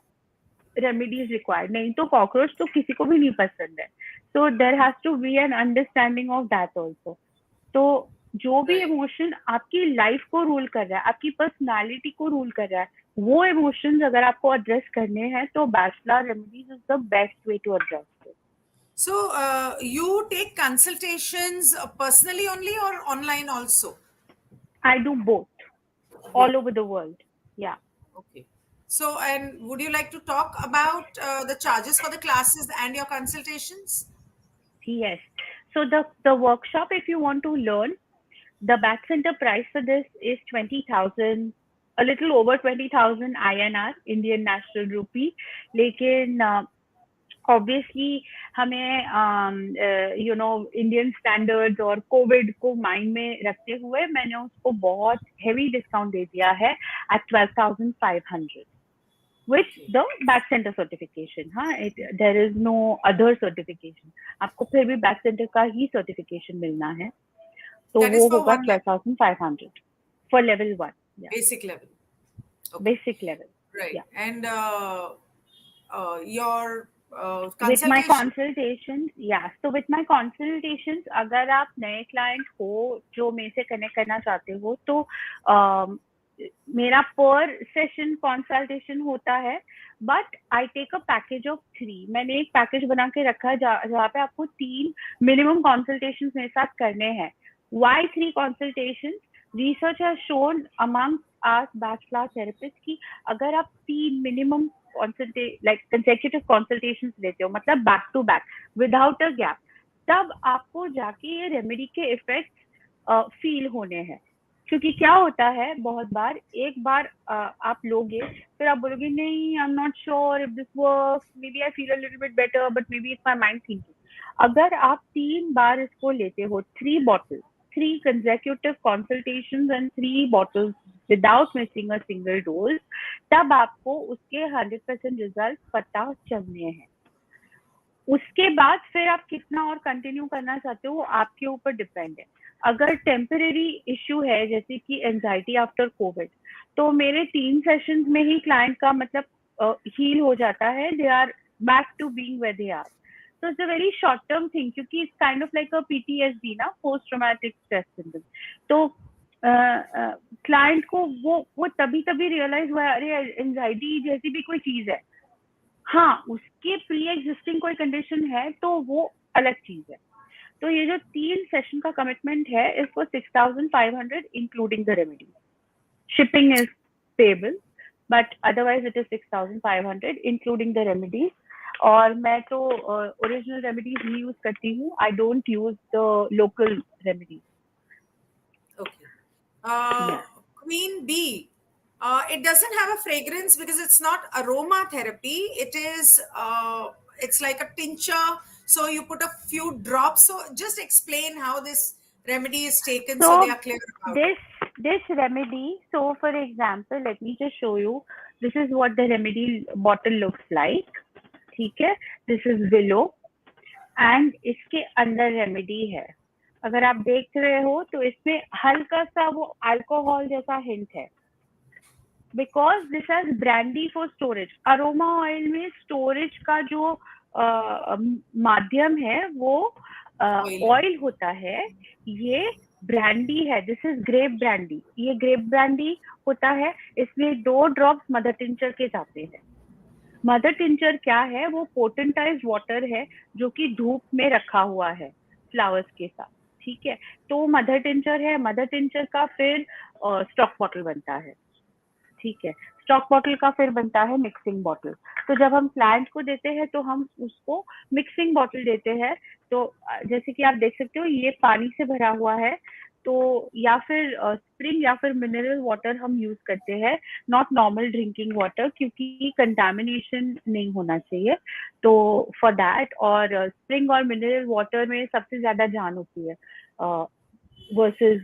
remedies required, नहीं तो कॉकरोच तो किसी को भी नहीं पसंद है। So there has to be an understanding of that also. तो जो भी Right. इमोशन आपकी लाइफ को रूल कर रहा है, आपकी पर्सनालिटी को रूल कर रहा है, वो इमोशंस अगर आपको एड्रेस करने हैं तो bachelor remedies is the best way to address it. So you take consultations personally only or online also? I do both. all Great. over the world. Yeah. Okay. So, and would you like to talk about the charges for the classes and your consultations? Yes. So the workshop, if you want to learn, the back center price for this is 20,000, a little over 20,000 INR, Indian National Rupee. लेकिन obviously हमें Indian standards और Covid को mind में रखते हुए मैंने उसको बहुत हेवी डिस्काउंट दे दिया है at 12,500 with Okay. the back center certification. हाँ, there is no other certification. आपको फिर भी back center का ही certification मिलना है, तो That वो is for होगा one level, 12,500 for level 1. Yeah, basic level. Okay. basic level. Right. Yeah. And your With my consultation. consultations, yeah. So with my consultations, अगर आप नए client हो जो मेरे से connect करना चाहते हो, तो मेरा per session consultation होता है, but I take a package of 3. मैंने एक पैकेज बना के रखा है जहाँ पे आपको 3 minimum consultations मेरे साथ करने हैं. Why 3 consultations? Research has shown among us bachelor therapists कि अगर आप 3 minimum consecutive consultations लेते हो, मतलब back to back without a gap, तब आपको जाके ये रेमेडी के इफेक्ट फील होने हैं. क्योंकि क्या होता है, बहुत बार एक बार आप लोगे, फिर आप बोलोगे नहीं, I am not sure if this works, maybe I feel a little bit better, but maybe it's my mind thinking. अगर आप 3 बार इसको लेते हो, 3 bottles, 3 consecutive consultations and 3 bottles without missing a single dose, तब आपको उसके 100% result पता चलने हैं. उसके बाद फिर आप कितना और कंटिन्यू करना चाहते हो वो आपके ऊपर डिपेंड है. अगर टेम्परेरी इश्यू है जैसे कि एंजाइटी आफ्टर कोविड, तो मेरे 3 सेशंस में ही क्लाइंट का मतलब हील हो जाता है. They are back to being where they are. So it's a very short term thing क्योंकि it's kind of like a PTSD ना, post traumatic stress syndrome. तो क्लाइंट को वो तभी रियलाइज हुआ, अरे एंजाइटी जैसी भी कोई चीज है. हाँ, उसके प्री एग्जिस्टिंग कोई कंडीशन है तो वो अलग चीज है. तो ये जो 3 सेशन का कमिटमेंट है is for 6,500 including the remedy. Shipping is payable but otherwise it is 6,500 including the remedies. और मैं तो ओरिजिनल रेमेडीज ही यूज करती हूँ. I don't use the local remedies. Okay. Yeah. Queen B. It doesn't have a fragrance because it's not aromatherapy. It's like a tincture. So you put a few drops. So just explain how this remedy is taken so they are clear about it. This remedy, so for example, let me just show you. This is what the remedy bottle looks like. ठीक है, this is willow and इसके अंदर remedy है. अगर आप देख रहे हो तो इसमें हल्का सा वो अल्कोहल जैसा हिंट है, because this has brandy for storage. Aroma oil में स्टोरेज का जो माध्यम है वो ऑयल होता है. ये ब्रांडी है, दिस इज ग्रेप ब्रांडी. ये ग्रेप ब्रांडी होता है. इसमें 2 ड्रॉप्स मदर टिंचर के जाते हैं. मदर टिंचर क्या है, वो पोटेंटाइज वाटर है जो कि धूप में रखा हुआ है फ्लावर्स के साथ. ठीक है, तो मदर टिंचर है. मदर टिंचर का फिर स्टॉक बॉटल बनता है. ठीक है, स्टॉक बॉटल का फिर बनता है मिक्सिंग बॉटल. तो जब हम क्लाइंट को देते हैं तो हम उसको मिक्सिंग बॉटल देते हैं. तो जैसे कि आप देख सकते हो ये पानी से भरा हुआ है, तो या फिर स्प्रिंग या फिर मिनरल वाटर हम यूज करते हैं, नॉट नॉर्मल ड्रिंकिंग वाटर, क्योंकि कंटामिनेशन नहीं होना चाहिए. तो फॉर दैट, और स्प्रिंग और मिनरल वाटर में सबसे ज्यादा जान होती है versus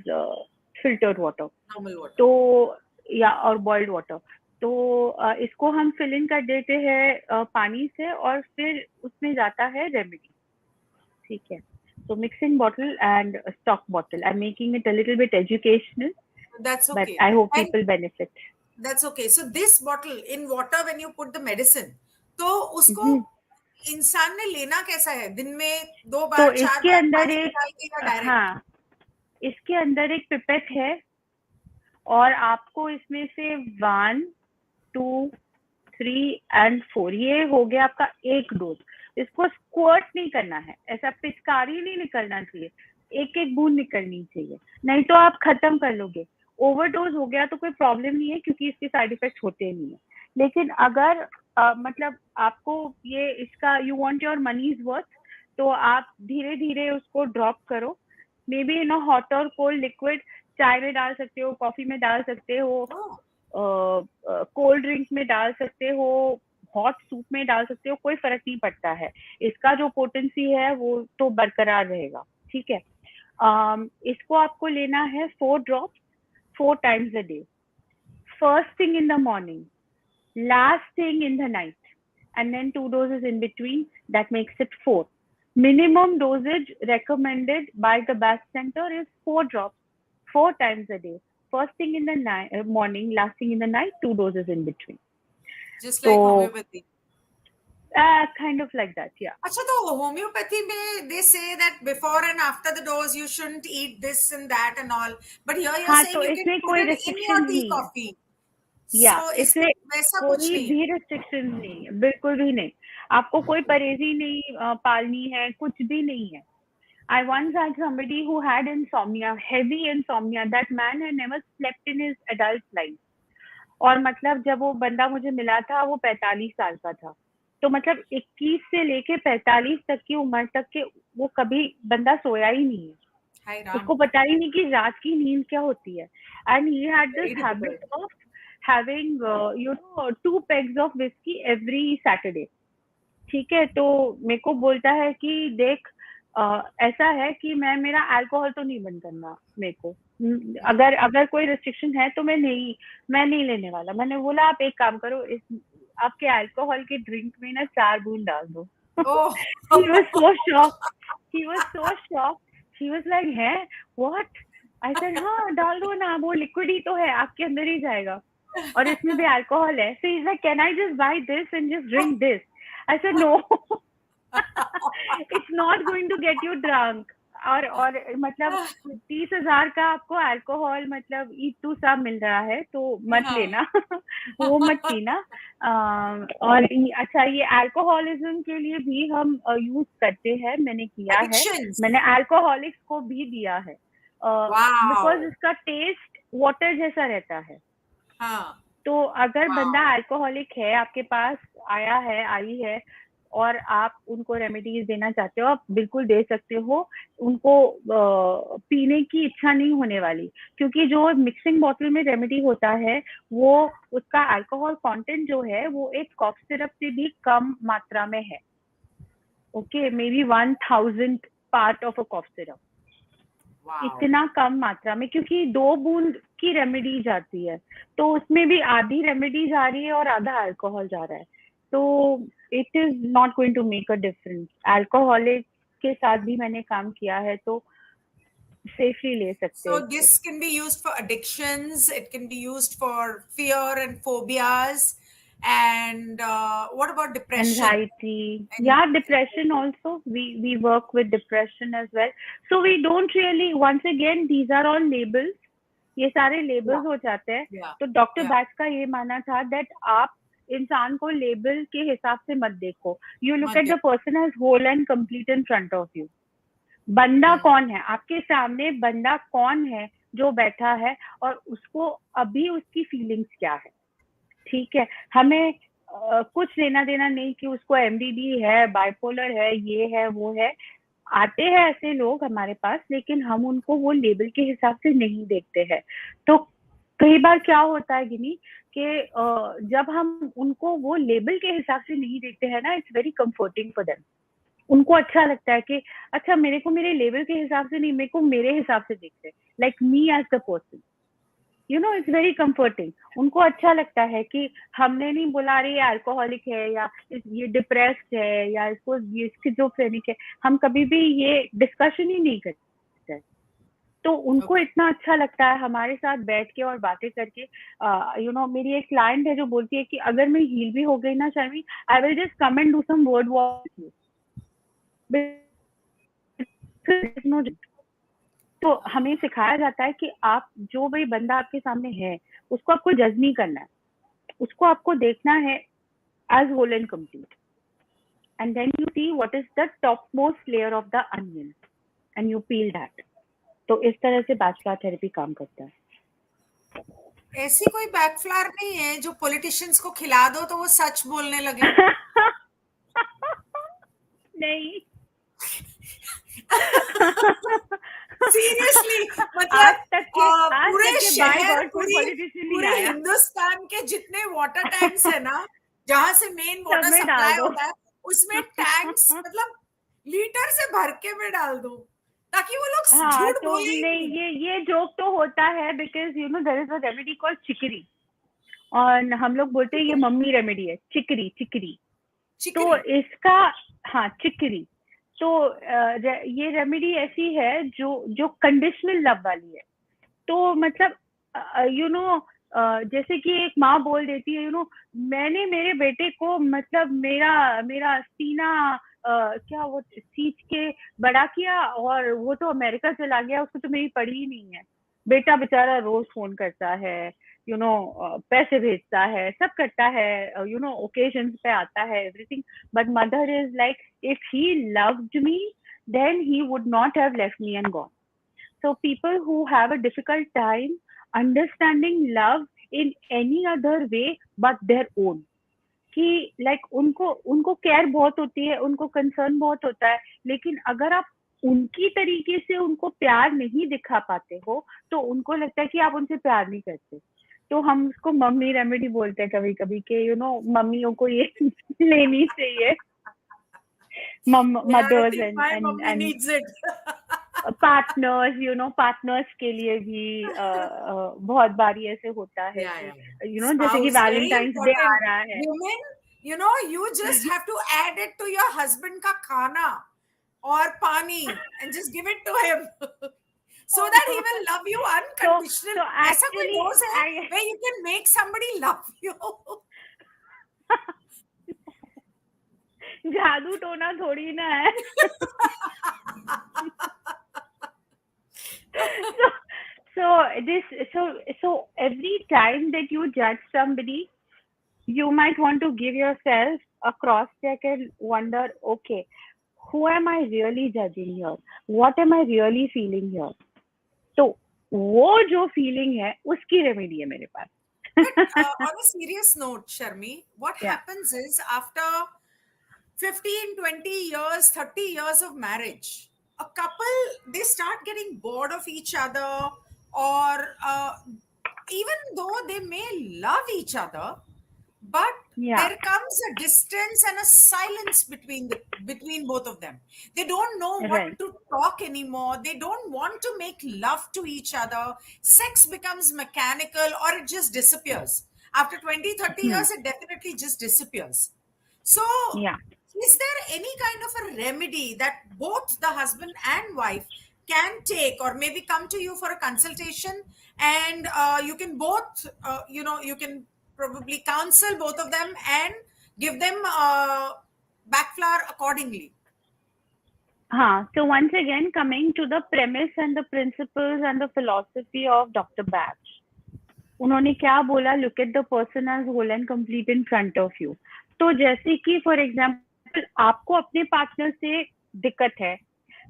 filtered water. Normal water. तो या और बॉइल्ड वाटर. तो इसको हम फिल इन कर देते हैं पानी से और फिर उसमें जाता है रेमेडी. ठीक है, so mixing bottle and a stock bottle. I'm making it a little bit educational, That's but okay. I hope And people benefit. that's okay. So this bottle in water when you put the medicine, तो उसको इंसान ने लेना कैसा है? दिन में 2 तो बार 4 इसके बार अंदर पानी में एक डाल के या डायरेक्ट? हाँ, इसके अंदर एक पिपेट है और आपको इसमें से 1, 2, 3 and 4, ये हो गया आपका एक डोज. इसको स्क्वर्ट नहीं करना है, ऐसा पिचकारी नहीं निकलना चाहिए, एक एक बूंद निकलनी चाहिए, नहीं तो आप खत्म कर लोगे. ओवरडोज हो गया तो कोई प्रॉब्लम नहीं है क्योंकि इसके साइड इफेक्ट होते नहीं है। लेकिन अगर मतलब आपको ये इसका यू वांट योर मनीज वर्थ, तो आप धीरे धीरे उसको ड्रॉप करो। मे बी इन हॉट और कोल्ड लिक्विड, चाय में डाल सकते हो, कॉफी में डाल सकते हो, कोल्ड ड्रिंक में डाल सकते हो, हॉट सूप में डाल सकते हो, कोई फर्क नहीं पड़ता है। इसका जो पोटेंसी है वो तो बरकरार रहेगा। ठीक है। इसको आपको लेना है 4 drops 4 times a day. First thing in the morning, last thing in the night, and then 2 doses in between. That makes it 4. Minimum dosage recommended by the Bach Center is 4 drops, 4 times a day. First thing in the morning, last thing in the night, 2 doses in between. Just So, like homeopathy. kind of like that, yeah. अच्छा, तो homeopathy में they say that before and after the dose you shouldn't eat this and that and all, but here you're हाँ, saying तो you can इसमें put कोई it in your restrictions tea नहीं है। coffee. या So इसमें इसमें वैसा कुछ कोई नहीं भी है। रिस्ट्रिक्शन नहीं है, बिल्कुल भी नहीं। आपको कोई परहेजी नहीं पालनी है, कुछ भी नहीं है। I once had somebody who had insomnia, heavy insomnia. That man had never slept in his adult life. और मतलब जब वो बंदा मुझे मिला था वो 45 साल का था। तो मतलब 21 से लेके 45 तक की उम्र तक के वो कभी बंदा सोया ही नहीं है। Hi उसको Ram. पता ही नहीं कि रात की नींद क्या होती है। And he had Very this difficult. Habit of having 2 pegs of whiskey every Saturday. ठीक है। तो मेरे को बोलता है कि देख ऐसा है कि मेरा अल्कोहल तो नहीं बंद करना मेरे को। अगर कोई रिस्ट्रिक्शन है तो मैं नहीं लेने वाला। मैंने बोला आप एक काम करो, इस आपके अल्कोहल के ड्रिंक में ना 4 बूंद डाल दो। Oh. He was so shocked. He was so shocked. He was like, है what? I said हाँ डाल दो ना, वो लिक्विड ही तो है, आपके अंदर ही जाएगा और इसमें भी अल्कोहल है। So he's like, can I just buy this and just drink this? I said no. It's not going to get you drunk. और मतलब 30,000 का आपको अल्कोहल मतलब ईटू सा मिल रहा है तो मत हाँ. लेना। वो मत पीना। और अच्छा, ये अल्कोहलिज्म के लिए भी हम यूज करते हैं, मैंने किया है। Addictions. मैंने अल्कोहलिक्स को भी दिया है बिकॉज Wow. इसका टेस्ट वाटर जैसा रहता है। हाँ. तो अगर Wow. बंदा अल्कोहलिक है, आपके पास आई है और आप उनको रेमेडीज देना चाहते हो, आप बिल्कुल दे सकते हो। उनको पीने की इच्छा नहीं होने वाली, क्योंकि जो मिक्सिंग बॉटल में रेमेडी होता है वो उसका अल्कोहल कंटेंट जो है वो एक कॉफ सिरप से भी कम मात्रा में है। Okay, maybe 1000 part of a cough syrup. Wow. इतना कम मात्रा में, क्योंकि 2 बूंद की रेमेडी जाती है तो उसमें भी आधी रेमेडी जा रही है और आधा अल्कोहल जा रहा है। तो it is not going to make a difference. Alcoholic के साथ भी मैंने काम किया है तो सेफली ले सकते हैं So इसको। this can be used for addictions. It can be used for fear and phobias. And what about depression? Anxiety, And yeah, depression also. We work with depression as well. So we don't really, once again, these are all labels. ये सारे yeah, labels हो जाते हैं। yeah, तो doctor yeah. Batch का ये मानना था दैट आप इंसान को लेबल के हिसाब से मत देखो। You look at the person as whole and complete in front of you. बंदा कौन है आपके सामने, बंदा कौन है जो बैठा है और उसको अभी उसकी फीलिंग्स क्या है। ठीक है, हमें कुछ लेना देना नहीं कि उसको एमडीडी है, बाइपोलर है, ये है वो है। आते हैं ऐसे लोग हमारे पास, लेकिन हम उनको वो लेबल के हिसाब से नहीं देखते हैं। तो कई बार क्या होता है गिनी कि जब हम उनको वो लेबल के हिसाब से नहीं देखते हैं ना, it's very comforting for them. उनको अच्छा लगता है कि अच्छा मेरे को मेरे लेवल के हिसाब से नहीं, मेरे को मेरे हिसाब से देखते हैं, like me as the person. You know, it's very comforting. उनको अच्छा लगता है कि हमने नहीं बोला रही ये अल्कोहलिक है या ये डिप्रेस्ड है या इसको ये स्किज़ोफ्रेनिक है। हम कभी भी ये डिस्कशन ही नहीं करते हैं। तो उनको इतना अच्छा लगता है हमारे साथ बैठ के और बातें करके। यू नो, मेरी एक क्लाइंट है जो बोलती है कि अगर मैं हील भी हो गई ना Sharmi, I will just come and do some word walk with you. तो हमें सिखाया जाता है कि आप जो भी बंदा आपके सामने है उसको आपको जज नहीं करना है, उसको आपको देखना है as whole and complete. And then you see what is the top most layer of the onion and you peel that. तो इस तरह से बैचलर थेरेपी काम करता है। ऐसी कोई बैकफ्लावर नहीं है जो पॉलिटिशियंस को खिला दो तो वो सच बोलने लगे। नहीं। सीरियसली, आज मतलब तक के पूरे बाय शहर, गॉड कोई पॉलिटिशियन नहीं पूरे आया। हिंदुस्तान के जितने वाटर टैंक्स है ना, जहां से मेन सब वाटर में डाल सप्लाई दो। होता है, उसमें टैंक्स मतलब लीटर से भर के में डाल दो, ताकि वो लोग हाँ, झूठ तो बोले ही नहीं, नहीं। ये जोक तो होता है because you know there is a remedy called chicory, और हम लोग बोलते हैं ये मम्मी रेमेडी है, चिकरी चिकरी। तो चिकरी। इसका, हाँ चिकरी, तो ये रेमेडी ऐसी है जो जो कंडीशनल लव वाली है। तो मतलब यू नो जैसे कि एक माँ बोल देती है, यू नो मैंने मेरे बेटे को मतलब मेरा मेरा सीना क्या वो सींच के बड़ा किया, और वो तो अमेरिका चला गया, उसको तो मेरी पड़ी ही नहीं है। बेटा बेचारा रोज फोन करता है, यू नो पैसे भेजता है, सब करता है, यू नो ओकेजन पे आता है, everything, but mother is like if he loved me then he would not have left me and gone. So people who have a difficult time understanding love in any other way but their own, कि like उनको उनको care बहुत होती है, उनको concern बहुत होता है, लेकिन अगर आप उनकी तरीके से उनको प्यार नहीं दिखा पाते हो तो उनको लगता है कि आप उनसे प्यार नहीं करते। तो हम उसको मम्मी रेमेडी बोलते हैं कभी कभी कि यू नो मम्मियों को ये लेनी चाहिए, Yeah, I mothers think my mummy and needs it. Partners, you know partners के लिए भी बहुत बारी ऐसे होता है Yeah, कि yeah, yeah. यू नो जैसे कि Spouse, very वैलेंटाइंस डे आ important. रहा है। Women, you know, you just have to add it to your husband ka khana or pani and just give it to him. So that he will love you तो unconditional. ऐसा कोई actually dose है where you can make somebody love you? जादू टोना थोड़ी ना है। so so so every time that you judge somebody, you might want to give yourself a cross check and wonder, okay, who am I really judging here, what am I really feeling here? तो वो जो feeling है उसकी remedy है मेरे पास। But on a serious note, Sharmee, what या happens is after 15, 20 years, 30 years of marriage, a couple, they start getting bored of each other, or even though they may love each other, but या there comes a distance and a silence between both of them. They don't know what right to talk anymore. They don't want to make love to each other. Sex becomes mechanical, or it just disappears. After 20, 30 years, it definitely just disappears. So या is there any kind of a remedy that both the husband and wife can take, or maybe come to you for a consultation, and you can both you can probably counsel both of them and give them backflower accordingly? हाँ, so once again coming to the premise and the principles and the philosophy of Dr. Bach, उन्होंने क्या बोला, look at the person as whole and complete in front of you. तो जैसे कि for example आपको अपने partner से दिक्कत है,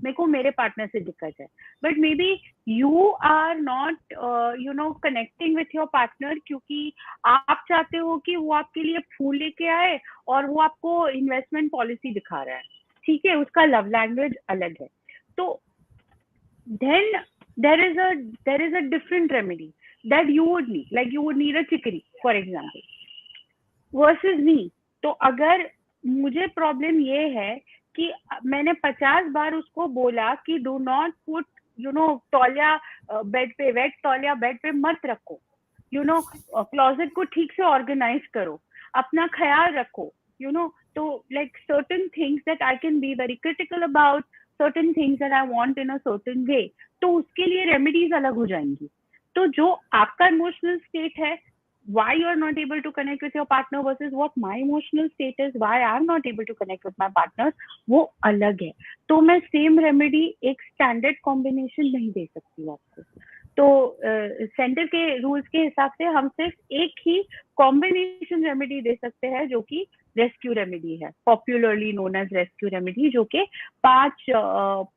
मेरे को मेरे पार्टनर से दिक्कत है, but maybe you are not you know connecting with your partner, क्योंकि आप चाहते हो कि वो आपके लिए फूल लेके आए और वो आपको इन्वेस्टमेंट पॉलिसी दिखा रहा है, ठीक है, उसका लव लैंग्वेज अलग है। तो then there is a different remedy that you would need, like you would need a chicory for example versus me। तो अगर मुझे प्रॉब्लम ये है कि मैंने 50 बार उसको बोला कि do not put you know तौलिया बेड पे, वेट तौलिया बेड पे मत रखो, यू नो क्लोजेट को ठीक से ऑर्गेनाइज करो, अपना ख्याल रखो, यू नो। तो like certain things that I can be very critical about, certain things that I want in a certain way, तो उसके लिए रेमेडीज अलग हो जाएंगी। तो जो आपका इमोशनल स्टेट है, why you are not able to connect with your partner versus what my emotional state is, why I am not able to connect with my partner, वो अलग है। तो मैं सेम रेमेडी एक स्टैंडर्ड कॉम्बिनेशन नहीं दे सकती आपको। तो सेंटर के रूल्स के हिसाब से हम सिर्फ एक ही कॉम्बिनेशन रेमेडी दे सकते हैं, जो कि रेस्क्यू रेमेडी है, popularly known as rescue remedy, जो कि 5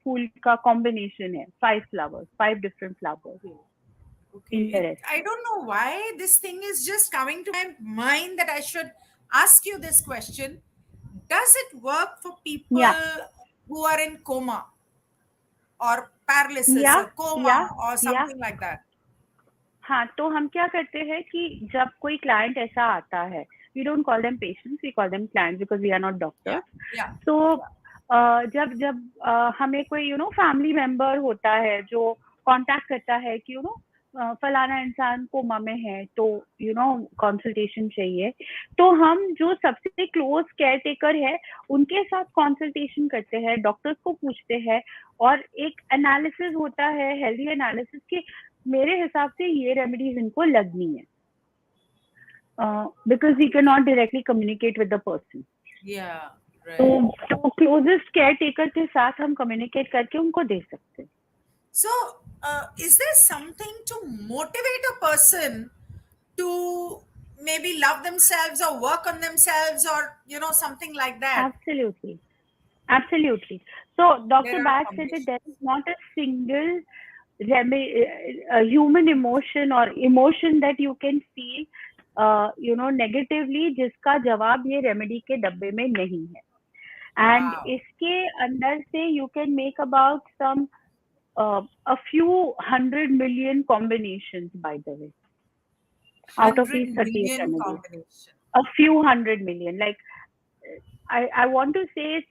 फूल का कॉम्बिनेशन है, 5 flowers, 5 different flowers. Okay. interest. I don't know why this thing is just coming to my mind that I should ask you this question. Does it work for Yeah, people who are in coma or paralysis या or या coma or या something like that? हाँ, तो हम क्या करते हैं कि जब कोई क्लाइंट ऐसा आता है, we don't call them patients, we call them clients because we are not Yeah. Doctors. Yeah. तो जब जब हमें कोई फैमिली मेंबर होता है जो कांटेक्ट करता है कि फलाना इंसान कोमा में है, तो कंसल्टेशन चाहिए, तो हम जो सबसे क्लोज केयर टेकर है उनके साथ कंसल्टेशन करते हैं, डॉक्टर्स को पूछते हैं, और एक एनालिसिस होता है, हेल्दी एनालिसिस, कि मेरे हिसाब से ये रेमेडीज इनको लगनी है, because we can not directly communicate with the person. Yeah. Right. तो क्लोजेस्ट केयर टेकर के साथ हम कम्युनिकेट करके उनको दे सकते हैं. So, is there something to motivate a person to maybe love themselves or work on themselves or something like that? Absolutely. So Dr. There are Bach said that combinations. there is not a single human emotion or emotion that you can feel negatively जिसका जवाब ये remedy के डब्बे में नहीं है. And Wow. इसके अंदर से you can make about some a few 100 million combinations, by the way, out of 100 these 38 million remedies. combination. A few 100 million. Like I want to say it's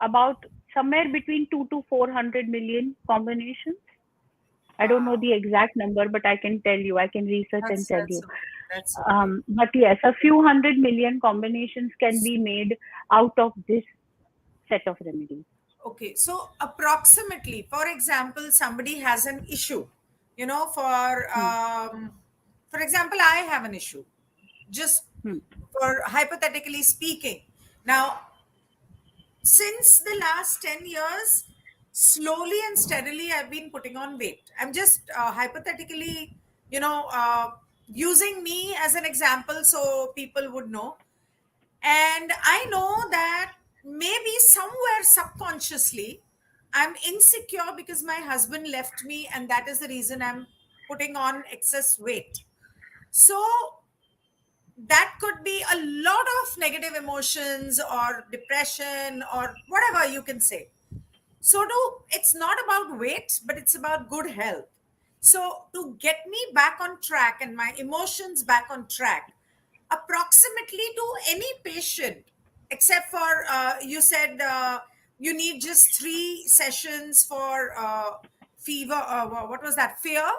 about somewhere between 2 to 400 million combinations. I don't know Wow. the exact number, but I can tell you. I can research and tell you. That's okay. But yes, a few 100 million combinations can be made out of this set of remedies. Okay, so approximately, for example, somebody has an issue, for example, I have an issue, just for hypothetically speaking. Now, since the last 10 years, slowly and steadily, I've been putting on weight. I'm just hypothetically, using me as an example so people would know. And I know that maybe somewhere subconsciously I'm insecure because my husband left me, and that is the reason I'm putting on excess weight. So that could be a lot of negative emotions or depression or whatever you can say. So it's not about weight, but it's about good health. So to get me back on track and my emotions back on track, approximately to any patient, except for you said you need just 3 sessions for fever. What was that? Fear.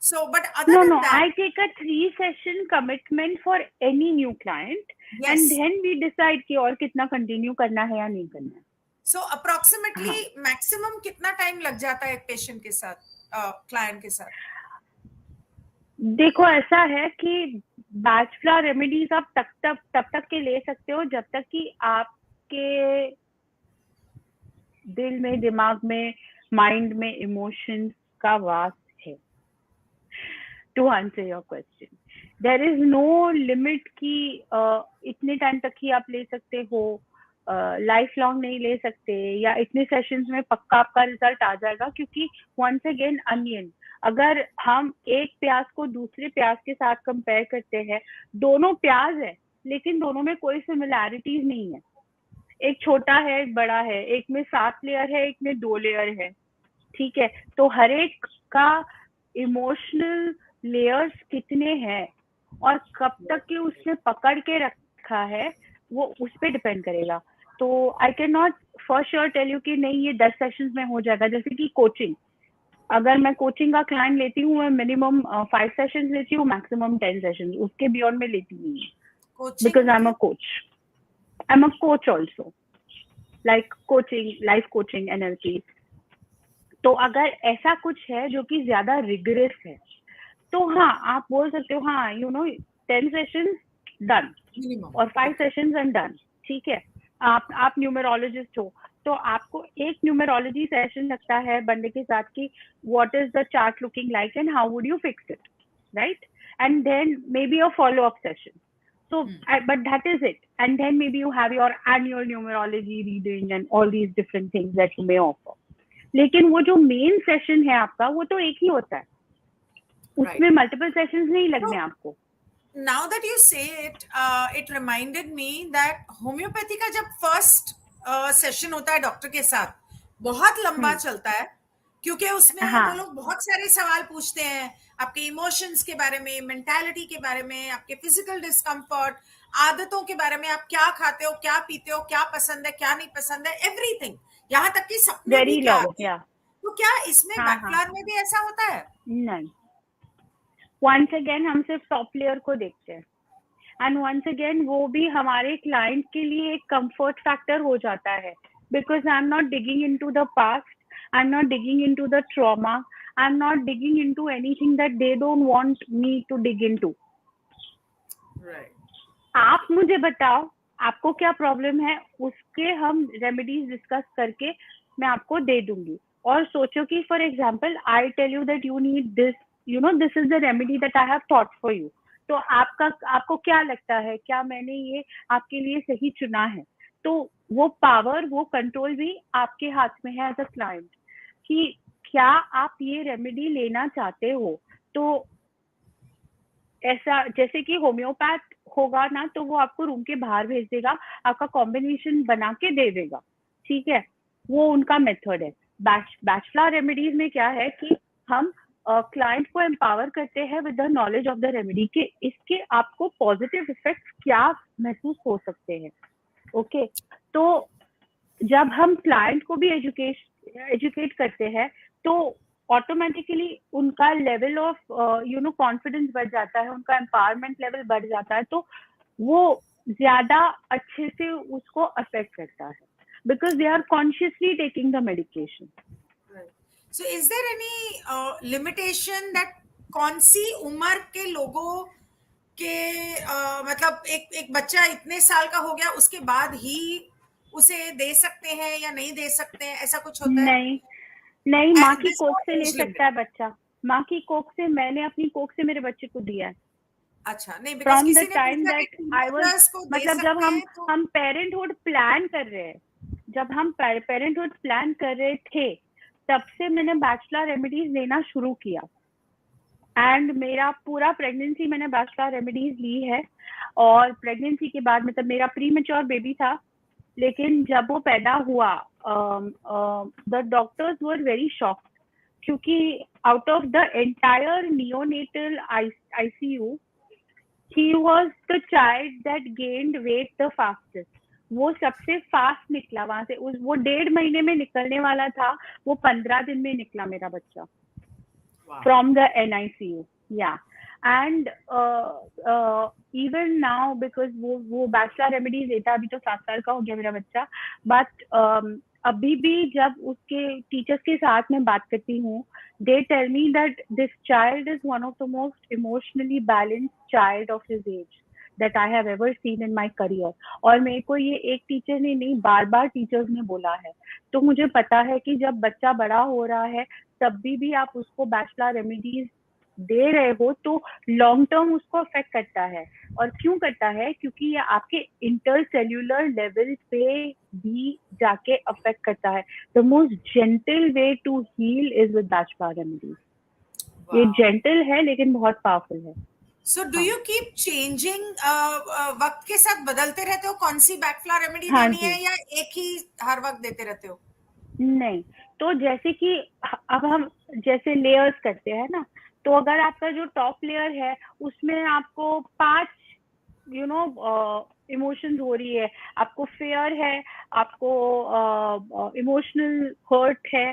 So, but other than No, that, I take a 3-session commitment for any new client, yes. and then we decide कि और कितना continue करना है या नहीं करना है. So approximately maximum कितना time लग जाता है एक patient के साथ, client के साथ? देखो, ऐसा है कि बैचलर रेमेडीज आप तब तक के ले सकते हो जब तक कि आपके दिल में, दिमाग में, माइंड में इमोशंस का वास है. To answer your question, there is no limit कि इतने टाइम तक ही आप ले सकते हो, लाइफ लॉन्ग नहीं ले सकते, या इतने सेशंस में पक्का आपका रिजल्ट आ जाएगा. क्योंकि वंस अगेन अनियन, अगर हम एक प्याज को दूसरे प्याज के साथ कंपेयर करते हैं, दोनों प्याज है लेकिन दोनों में कोई सिमिलैरिटीज नहीं है. एक छोटा है, एक बड़ा है, एक में 7 लेयर है, एक में 2 लेयर है. ठीक है, तो हर एक का इमोशनल लेयर्स कितने हैं और कब तक के उसने पकड़ के रखा है, वो उस पर डिपेंड करेगा. तो I can not for sure tell you कि नहीं ये 10 सेशंस में हो जाएगा. जैसे कि कोचिंग, अगर मैं कोचिंग का क्लाइंट लेती हूँ, मैं मिनिमम 5 सेशंस लेती हूँ, मैक्सिमम 10 सेशंस, उसके बियॉन्ड में लेती नहीं हूँ, because I am a coach. I am a coach also, like coaching, life coaching, NLP. तो अगर ऐसा कुछ है जो कि ज्यादा रिगरस है, तो हाँ आप बोल सकते हो, हाँ 10 सेशंस डन और 5 सेशंस एंड डन. ठीक है, आप न्यूमरोलॉजिस्ट हो, तो आपको एक न्यूमरोलॉजी सेशन लगता है बंदे के साथ कि what is the chart looking like and how would you fix it, right? And then maybe a follow up session. So, but that is it. And then maybe you have your annual numerology reading and all these different things that you may offer. लेकिन वो जो main session है आपका, वो तो एक ही होता है. उसमें मल्टीपल सेशंस नहीं लगने आपको। Now that you say it, it reminded me that homeopathy का जब फर्स्ट सेशन होता है डॉक्टर के साथ, बहुत लंबा चलता है, क्योंकि उसमें वो लोग बहुत सारे सवाल पूछते हैं आपके इमोशंस के बारे में, मेंटालिटी के बारे में, आपके फिजिकल डिस्कम्फर्ट, आदतों के बारे में, आप क्या खाते हो, क्या पीते हो, क्या पसंद है, क्या नहीं पसंद है, एवरीथिंग, यहाँ तक कि सपने भी क्या आते हैं। तो क्या इसमें बैकफ्लावर में भी ऐसा होता है? नहीं, वंस अगेन हम सिर्फ टॉप लेयर को देखते हैं, एंड वंस अगेन वो भी हमारे क्लाइंट के लिए एक कंफर्ट फैक्टर हो जाता है, because I am not digging into the past, I am not digging into the trauma, I am not digging into anything that they don't want me to dig into. आप मुझे बताओ आपको क्या problem है, उसके हम रेमेडीज डिस्कस करके मैं आपको दे दूंगी। और सोचो कि for example I tell you that you need this, you know this is the remedy that I have thought for you, तो आपको क्या लगता है, क्या मैंने ये आपके लिए सही चुना है? तो वो पावर, वो कंट्रोल भी आपके हाथ में है एज अ क्लाइंट, कि क्या आप ये रेमेडी लेना चाहते हो। तो ऐसा जैसे कि होम्योपैथ होगा ना, तो वो आपको रूम के बाहर भेज देगा, आपका कॉम्बिनेशन बना के दे देगा, ठीक है, वो उनका मेथड है। बैचलर रेमेडीज में क्या है कि हम क्लाइंट को एम्पावर करते हैं with the knowledge of the remedy के इसके आपको पॉजिटिव इफेक्ट क्या महसूस हो सकते हैं। ओके, तो जब हम क्लाइंट को भी एजुकेट करते हैं तो ऑटोमेटिकली उनका लेवल ऑफ कॉन्फिडेंस बढ़ जाता है, उनका एम्पावरमेंट लेवल बढ़ जाता है, तो वो ज्यादा अच्छे से उसको अफेक्ट करता है, because they are consciously taking the medication. So is there any limitation that कौन सी उम्र के लोगों के मतलब एक बच्चा इतने साल का हो गया उसके बाद ही उसे दे सकते हैं या नहीं दे सकते हैं, ऐसा कुछ होता है? नहीं, माँ की कोख से ले सकता है बच्चा, माँ की कोख से, मैंने अपनी कोख से मेरे बच्चे को दिया है। अच्छा, नहीं, from the time that I was, मतलब जब तो हम पेरेंटहुड प्लान कर रहे हैं, जब हम पेरेंटहुड प्लान कर रहे थे, तब से मैंने बैचलर रेमेडीज लेना शुरू किया, एंड मेरा पूरा प्रेगनेंसी मैंने बैचलर रेमेडीज ली है। और प्रेगनेंसी के बाद मतलब मेरा प्री मेच्योर बेबी था, लेकिन जब वो पैदा हुआ the doctors were very shocked, क्योंकि out of the entire neonatal ICU he was the child that gained weight the fastest. वो सबसे फास्ट निकला वहां से, वो 1.5 महीने में निकलने वाला था, वो 15 दिन में निकला मेरा बच्चा from the NICU. Yeah, and even now because वो बैचलर रेमेडीज लेता, अभी तो 7 साल का हो गया मेरा बच्चा, बट अभी भी जब उसके टीचर्स के साथ मैं बात करती हूँ, they tell me that this child is one of the most emotionally balanced child of his age that I have ever seen in my career. और मेरे को ये एक टीचर ने नहीं, बार बार टीचर्स ने बोला है। तो मुझे पता है कि जब बच्चा बड़ा हो रहा है तब भी आप उसको बैचलर रेमेडीज दे रहे हो तो लॉन्ग टर्म उसको अफेक्ट करता है। और क्यों करता है? क्योंकि ये आपके इंटरसेल्यूलर लेवल पे भी जाके अफेक्ट करता है। The most gentle way to heal is with bachelor remedies. ये जेंटल है लेकिन बहुत पावरफुल है। So do you keep changing, वक्त के साथ बदलते रहते हो कौन सी बैकफ्लावर रेमेडी देनी है, या एक ही हर वक्त देते रहते हो? नहीं, तो जैसे कि अब हम जैसे लेयर्स करते हैं ना, तो अगर आपका जो टॉप लेयर है उसमें आपको 5 इमोशंस हो रही है, आपको फेयर है, आपको इमोशनल हर्ट है,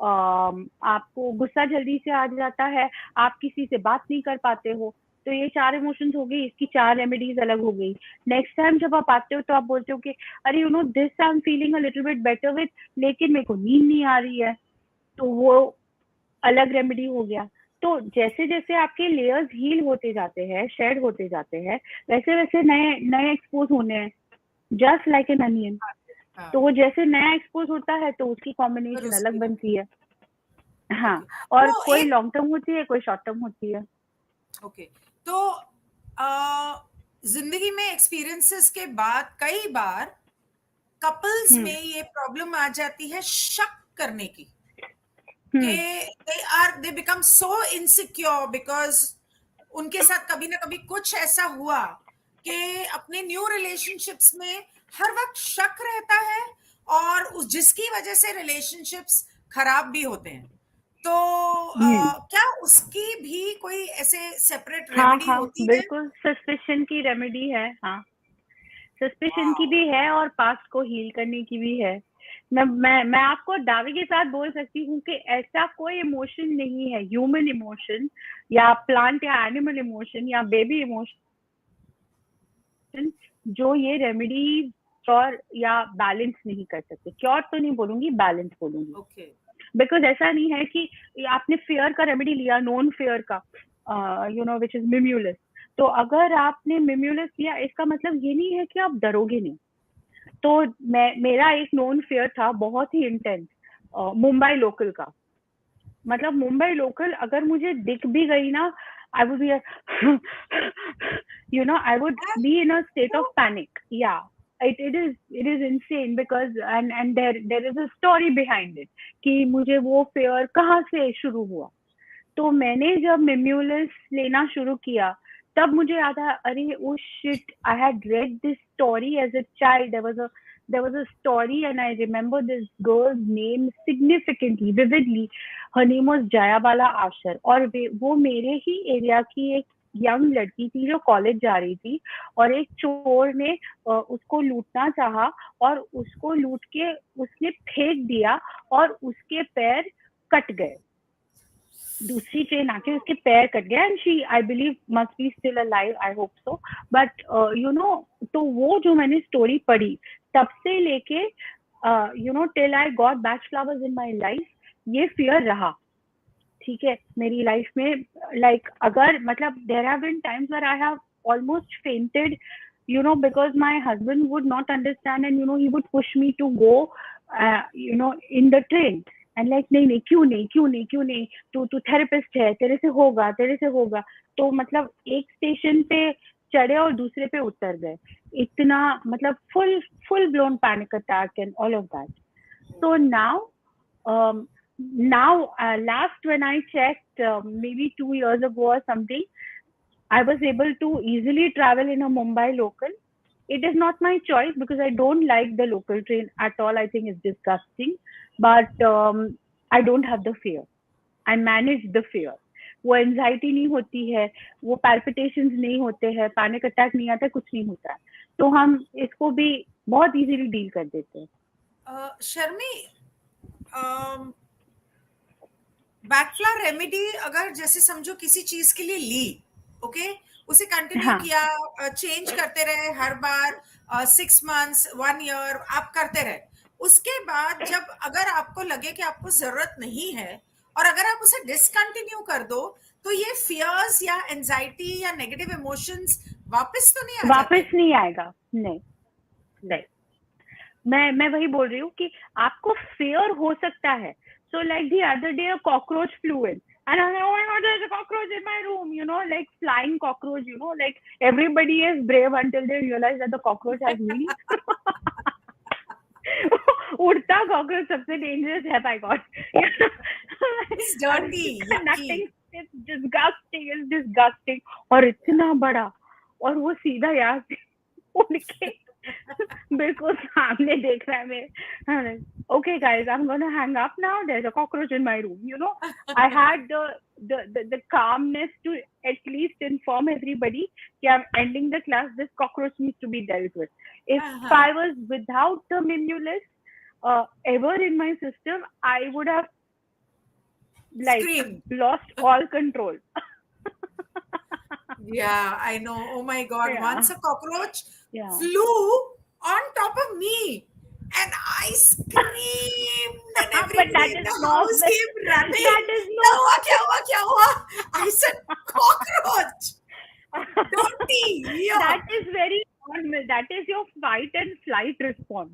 आपको गुस्सा जल्दी से आ जाता है, आप किसी से बात नहीं कर पाते हो, तो ये 4 इमोशंस हो गई, इसकी 4 रेमेडीज अलग हो गई। नेक्स्ट टाइम जब आप आते हो तो आप बोलते हो कि अरे this I am feeling a little bit better with, लेकिन मेरे को नींद नहीं आ रही है, तो वो अलग रेमेडी हो गया। तो जैसे जैसे आपके लेयर्स हील होते जाते हैं, शेड होते जाते हैं, वैसे वैसे नए नए एक्सपोज होने हैं, जस्ट लाइक एन अनियन। तो वो जैसे नया एक्सपोज होता है तो उसकी कॉम्बिनेशन अलग बनती है। हाँ, और कोई लॉन्ग टर्म होती है, कोई शॉर्ट टर्म होती है। ओके, तो जिंदगी में एक्सपीरियंसेस के बाद कई बार कपल्स में ये प्रॉब्लम आ जाती है शक करने की, कि they become so insecure because उनके साथ कभी ना कभी कुछ ऐसा हुआ कि अपने न्यू रिलेशनशिप्स में हर वक्त शक रहता है, और उस जिसकी वजह से रिलेशनशिप्स खराब भी होते हैं। तो क्या उसकी भी कोई ऐसे सेपरेट हाँ रेमेडी हाँ होती है? बिल्कुल, सस्पेशन की रेमेडी है। हाँ, सस्पेशन की भी है और पास्ट को हील करने की भी है। मैं आपको दावे के साथ बोल सकती हूँ कि ऐसा कोई इमोशन नहीं है, ह्यूमन इमोशन या प्लांट या एनिमल इमोशन या बेबी इमोशन, जो ये रेमेडी क्योर या बैलेंस नहीं कर सकते। क्योर तो नहीं बोलूंगी, बैलेंस बोलूंगी। ओके। बिकॉज ऐसा नहीं है कि आपने फेयर का रेमेडी लिया, नॉन फेयर का, विच इज मिम्यूलस। तो अगर आपने मिम्यूलस लिया, इसका मतलब ये नहीं है कि आप डरोगे नहीं। तो मेरा एक नॉन फेयर था, बहुत ही इंटेंस, मुंबई लोकल का। मतलब मुंबई लोकल अगर मुझे दिख भी गई ना, I would be I would be in a state of panic. Yeah, it is insane because and there is a story behind it कि मुझे वो फेयर कहाँ से शुरू हुआ। तो मैंने जब मिम्यूलस लेना शुरू किया, तब मुझे याद आया, अरे oh shit, I had read this story as a child. There was a story and I remember this girl's name significantly, vividly. Her name was Jayabala Ashar और वो मेरे ही एरिया की एक यंग लड़की थी जो कॉलेज जा रही थी, और एक चोर ने उसको लूटना चाहा और उसको लूट के उसने फेंक दिया और उसके पैर कट गए। दूसरी ट्रेन आके उसके पैर कट गया and she, I believe, must be still alive, I hope so. But तो वो जो मैंने स्टोरी पढ़ी, तब से लेके till I got Bach flowers in my life, ये फियर रहा। ठीक है, मेरी लाइफ में अगर मतलब there have been times where I have almost fainted, because my husband would not understand and he would push me to go in the train and नहीं क्यों नहीं, तू थेरेपिस्ट है, तेरे से होगा। तो मतलब एक स्टेशन पे चढ़े और दूसरे पे उतर गए। इतना मतलब full blown panic attack and all of that. So now last when I checked, maybe 2 years ago or something, I was able to easily travel in a Mumbai local. It is not my choice because I don't like the local train at all. I think it's disgusting, but I don't have the fear. I manage the fear. वो anxiety नहीं होती है, वो palpitations नहीं होते हैं, panic attack नहीं आता, कुछ नहीं होता है। तो हम इसको भी बहुत इजीली डील कर देते हैं। शर्मी, बैकफ्लॉर रेमेडी अगर जैसे समझो किसी चीज के लिए ली, ओके, उसे कंटिन्यू हाँ किया, चेंज करते रहे हर बार, 6 months 1 year आप करते रहे, उसके बाद जब अगर आपको लगे कि आपको जरूरत नहीं है और अगर आप उसे डिसकंटिन्यू कर दो, तो ये फियर्स या एंजाइटी या नेगेटिव इमोशंस वापस तो नहीं आ जाते? वापस नहीं आएगा, नहीं। मैं वही बोल रही हूँ कि आपको फेयर हो सकता है। So like the other day, a cockroach flew in, and I was like, oh my god, there's a cockroach in my room, like flying cockroach, like everybody is brave until they realize that the cockroach has wings. उड़ता cockroach सबसे dangerous है, by God. It's dirty, Nothing, it's disgusting, और इतना बड़ा, और वो सीधा यहाँ से उड़ के बिल्कुल सामने देख रहा है मेरे। Okay guys, I'm gonna hang up now, there's a cockroach in my room. I had the calmness to at least inform everybody that I'm ending the class, this cockroach needs to be dealt with. If I was without the mimulus ever in my system, I would have Scream. lost all control. Yeah, I know. Oh my God. Yeah. Once a cockroach Yeah. flew on top of me and I screamed and But everybody that in is the not house the- came running. that is No, not- kya hua? I said, cockroach. Dirty. Yeah. That is very normal. That is your fight and flight response,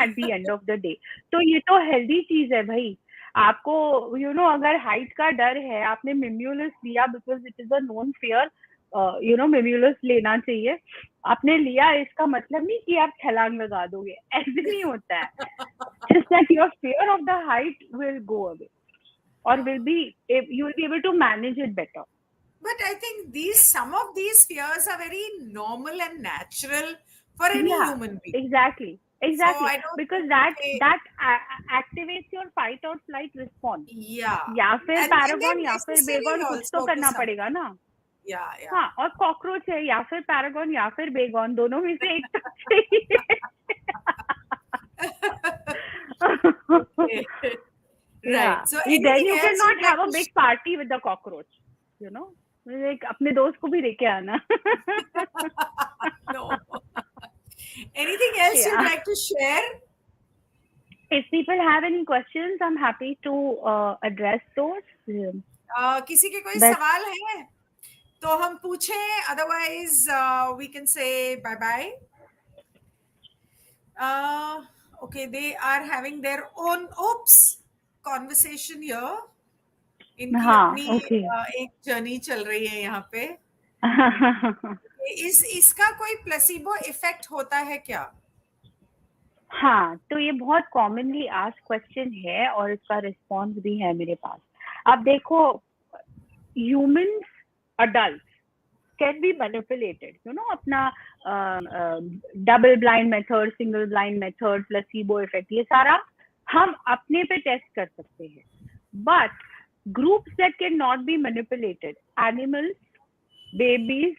at the end of the day. तो ये तो healthy चीज है भाई। आपको अगर height का डर है, आपने मिम्यूलस लिया because it is a known fear, mimulus लेना चाहिए। आपने लिया, इसका मतलब नहीं कि आप छलांग लगा दोगे, ऐसे नहीं होता है। Just that your fear of the height will go away. or you will be able to manage it better. But I think some of these fears are very normal and natural for any Yeah, human being. exactly. So Exactly. I don't Because think that activates your fight or flight response. yeah. या फिर And Paragon they're या फिर necessary Baygon कुछ तो also to करना some. पड़ेगा ना. Yeah, yeah. हाँ, और कॉकरोच है या फिर पैरागॉन या फिर बेगॉन, दोनों में से एक तो चाहिए. Okay. Yeah, Right. So then anything you else cannot you'd like have a to big party with the cockroach, you know. like अपने दोस्त को भी लेके आना. No. Anything else you'd Yeah. like to share? If people have any questions, I'm happy to address those. किसी के कोई But सवाल है तो हम पूछें, otherwise we can say bye bye. Okay, they are having their own conversation here. इनकी हाँ, अपनी okay. एक जर्नी चल रही है यहाँ पे. इसका कोई प्लेसिबो इफेक्ट होता है क्या? हाँ, तो ये बहुत कॉमनली आस्क क्वेश्चन है और इसका रिस्पॉन्स भी है मेरे पास. अब देखो, humans, adult can be manipulated, you know, अपना double blind method, single blind method, placebo effect, ये सारा हम अपने पे टेस्ट कर सकते हैं. But groups that cannot be manipulated, animals, babies,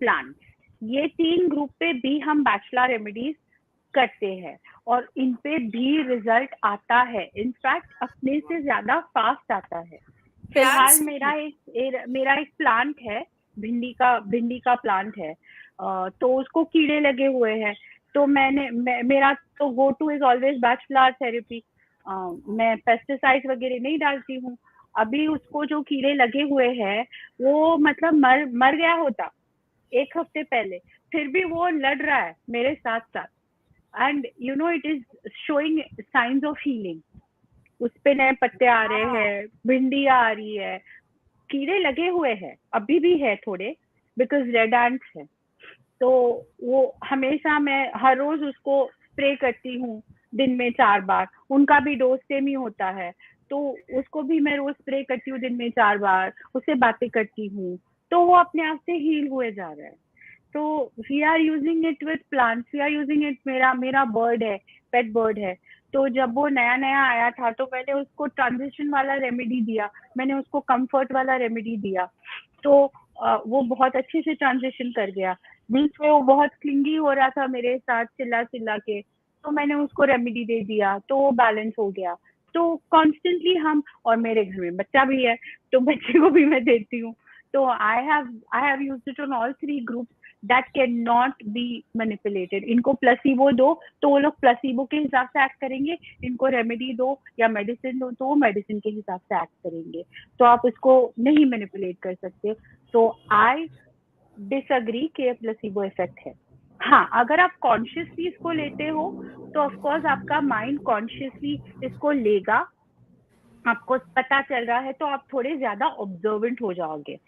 plants, ये 3 ग्रुप पे भी हम बैचलर रेमेडीज करते हैं और इन पे भी रिजल्ट आता है. इनफैक्ट अपने से ज्यादा फास्ट आता है. फिलहाल मेरा एक प्लांट है, भिंडी का प्लांट है. तो उसको कीड़े लगे हुए हैं, तो मेरा तो go two is always batch flower therapy. मैं पेस्टिसाइड वगैरह नहीं डालती हूँ. अभी उसको जो कीड़े लगे हुए हैं वो मतलब मर गया होता 1 हफ्ते पहले, फिर भी वो लड़ रहा है मेरे साथ साथ. And you no it is showing science of healing. उस पे नए पत्ते आ रहे हैं, भिंडी आ रही है, कीड़े लगे हुए हैं, अभी भी है थोड़े, बिकॉज रेड एंट्स है. तो वो हमेशा मैं हर रोज उसको स्प्रे करती हूँ दिन में 4 बार. उनका भी डोज सेम ही होता है, तो उसको भी मैं रोज स्प्रे करती हूँ दिन में 4 बार, उससे बातें करती हूँ, तो वो अपने आप से हील हुए जा रहा है. तो we are using it with plants, we are using it. मेरा बर्ड है, पेट बर्ड है. तो जब वो नया आया था तो मैंने उसको ट्रांजिशन वाला रेमेडी दिया, मैंने उसको कंफर्ट वाला रेमेडी दिया. तो वो बहुत अच्छे से ट्रांजिशन कर गया. बीच में वो बहुत क्लिंगी हो रहा था मेरे साथ चिल्ला के, तो मैंने उसको रेमेडी दे दिया, तो वो बैलेंस हो गया. तो कॉन्स्टेंटली हम, और मेरे घर में बच्चा भी है तो बच्चे को भी मैं देती हूँ. तो I have used it on all 3 groups that cannot be manipulated. इनको प्लेसिबो दो तो वो लोग प्लेसिबो के हिसाब से एक्ट करेंगे, इनको रेमेडी दो या मेडिसिन दो तो वो मेडिसिन के हिसाब से एक्ट करेंगे. तो आप इसको नहीं मैनिपुलेट कर सकते. तो आई डिसएग्री कि प्लेसिबो इफेक्ट है. हाँ, अगर आप कॉन्शियसली इसको लेते हो तो ऑफ कोर्स आपका माइंड कॉन्शियसली इसको लेगा, आपको पता चल रहा है तो आप थोड़े ज्यादा ऑब्जर्वेंट हो जाओगे.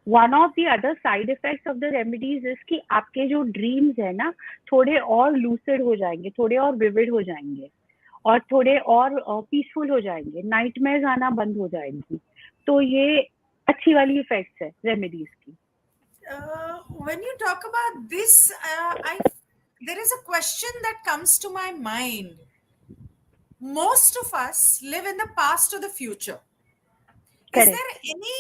One of the other side effects of the remedies is कि आपके जो ड्रीम्स है ना थोड़े और लूसिड हो जाएंगे, थोड़े और विविड हो जाएंगे और थोड़े और पीसफुल हो जाएंगे. नाइटमेयर्स आना बंद हो जाएंगी. तो ये अच्छी वाली इफेक्ट्स है रेमेडीज की. When you talk about this, there is a question that comes to my mind. Most of us live in the past or the future. Is there any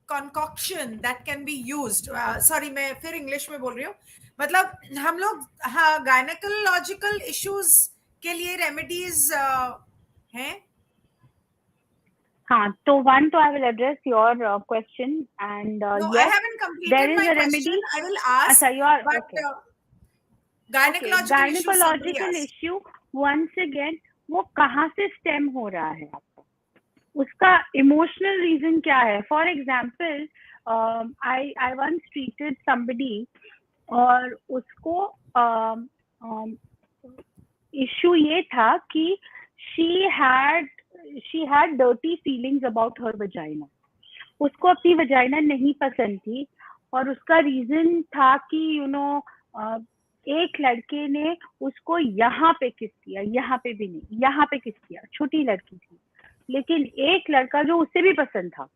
concoction that can be used? Sorry, मैं फिर English में बोल रही हूँ. मतलब हम लोग gynaecological issues के लिए रेमेडीज हैं. हाँ, तो वन, तो I will address your question and No, I yes, haven't there completed is my a question. remedy. I will ask. अच्छा, you are But okay. gynecological issues somebody Gynecological asked. issue once again वो कहाँ से stem हो रहा है आपका, उसका emotional reason क्या है. For example, I once treated somebody और उसको इशू ये था कि she had dirty feelings about her vagina. उसको अपनी वजाइना नहीं पसंद थी और उसका रीजन था कि यू नो एक लड़के ने उसको यहाँ पे किस किया, यहाँ पे भी नहीं, यहाँ पे किस किया. छोटी लड़की थी. लेकिन एक लड़का जो उससे भी पसंद था,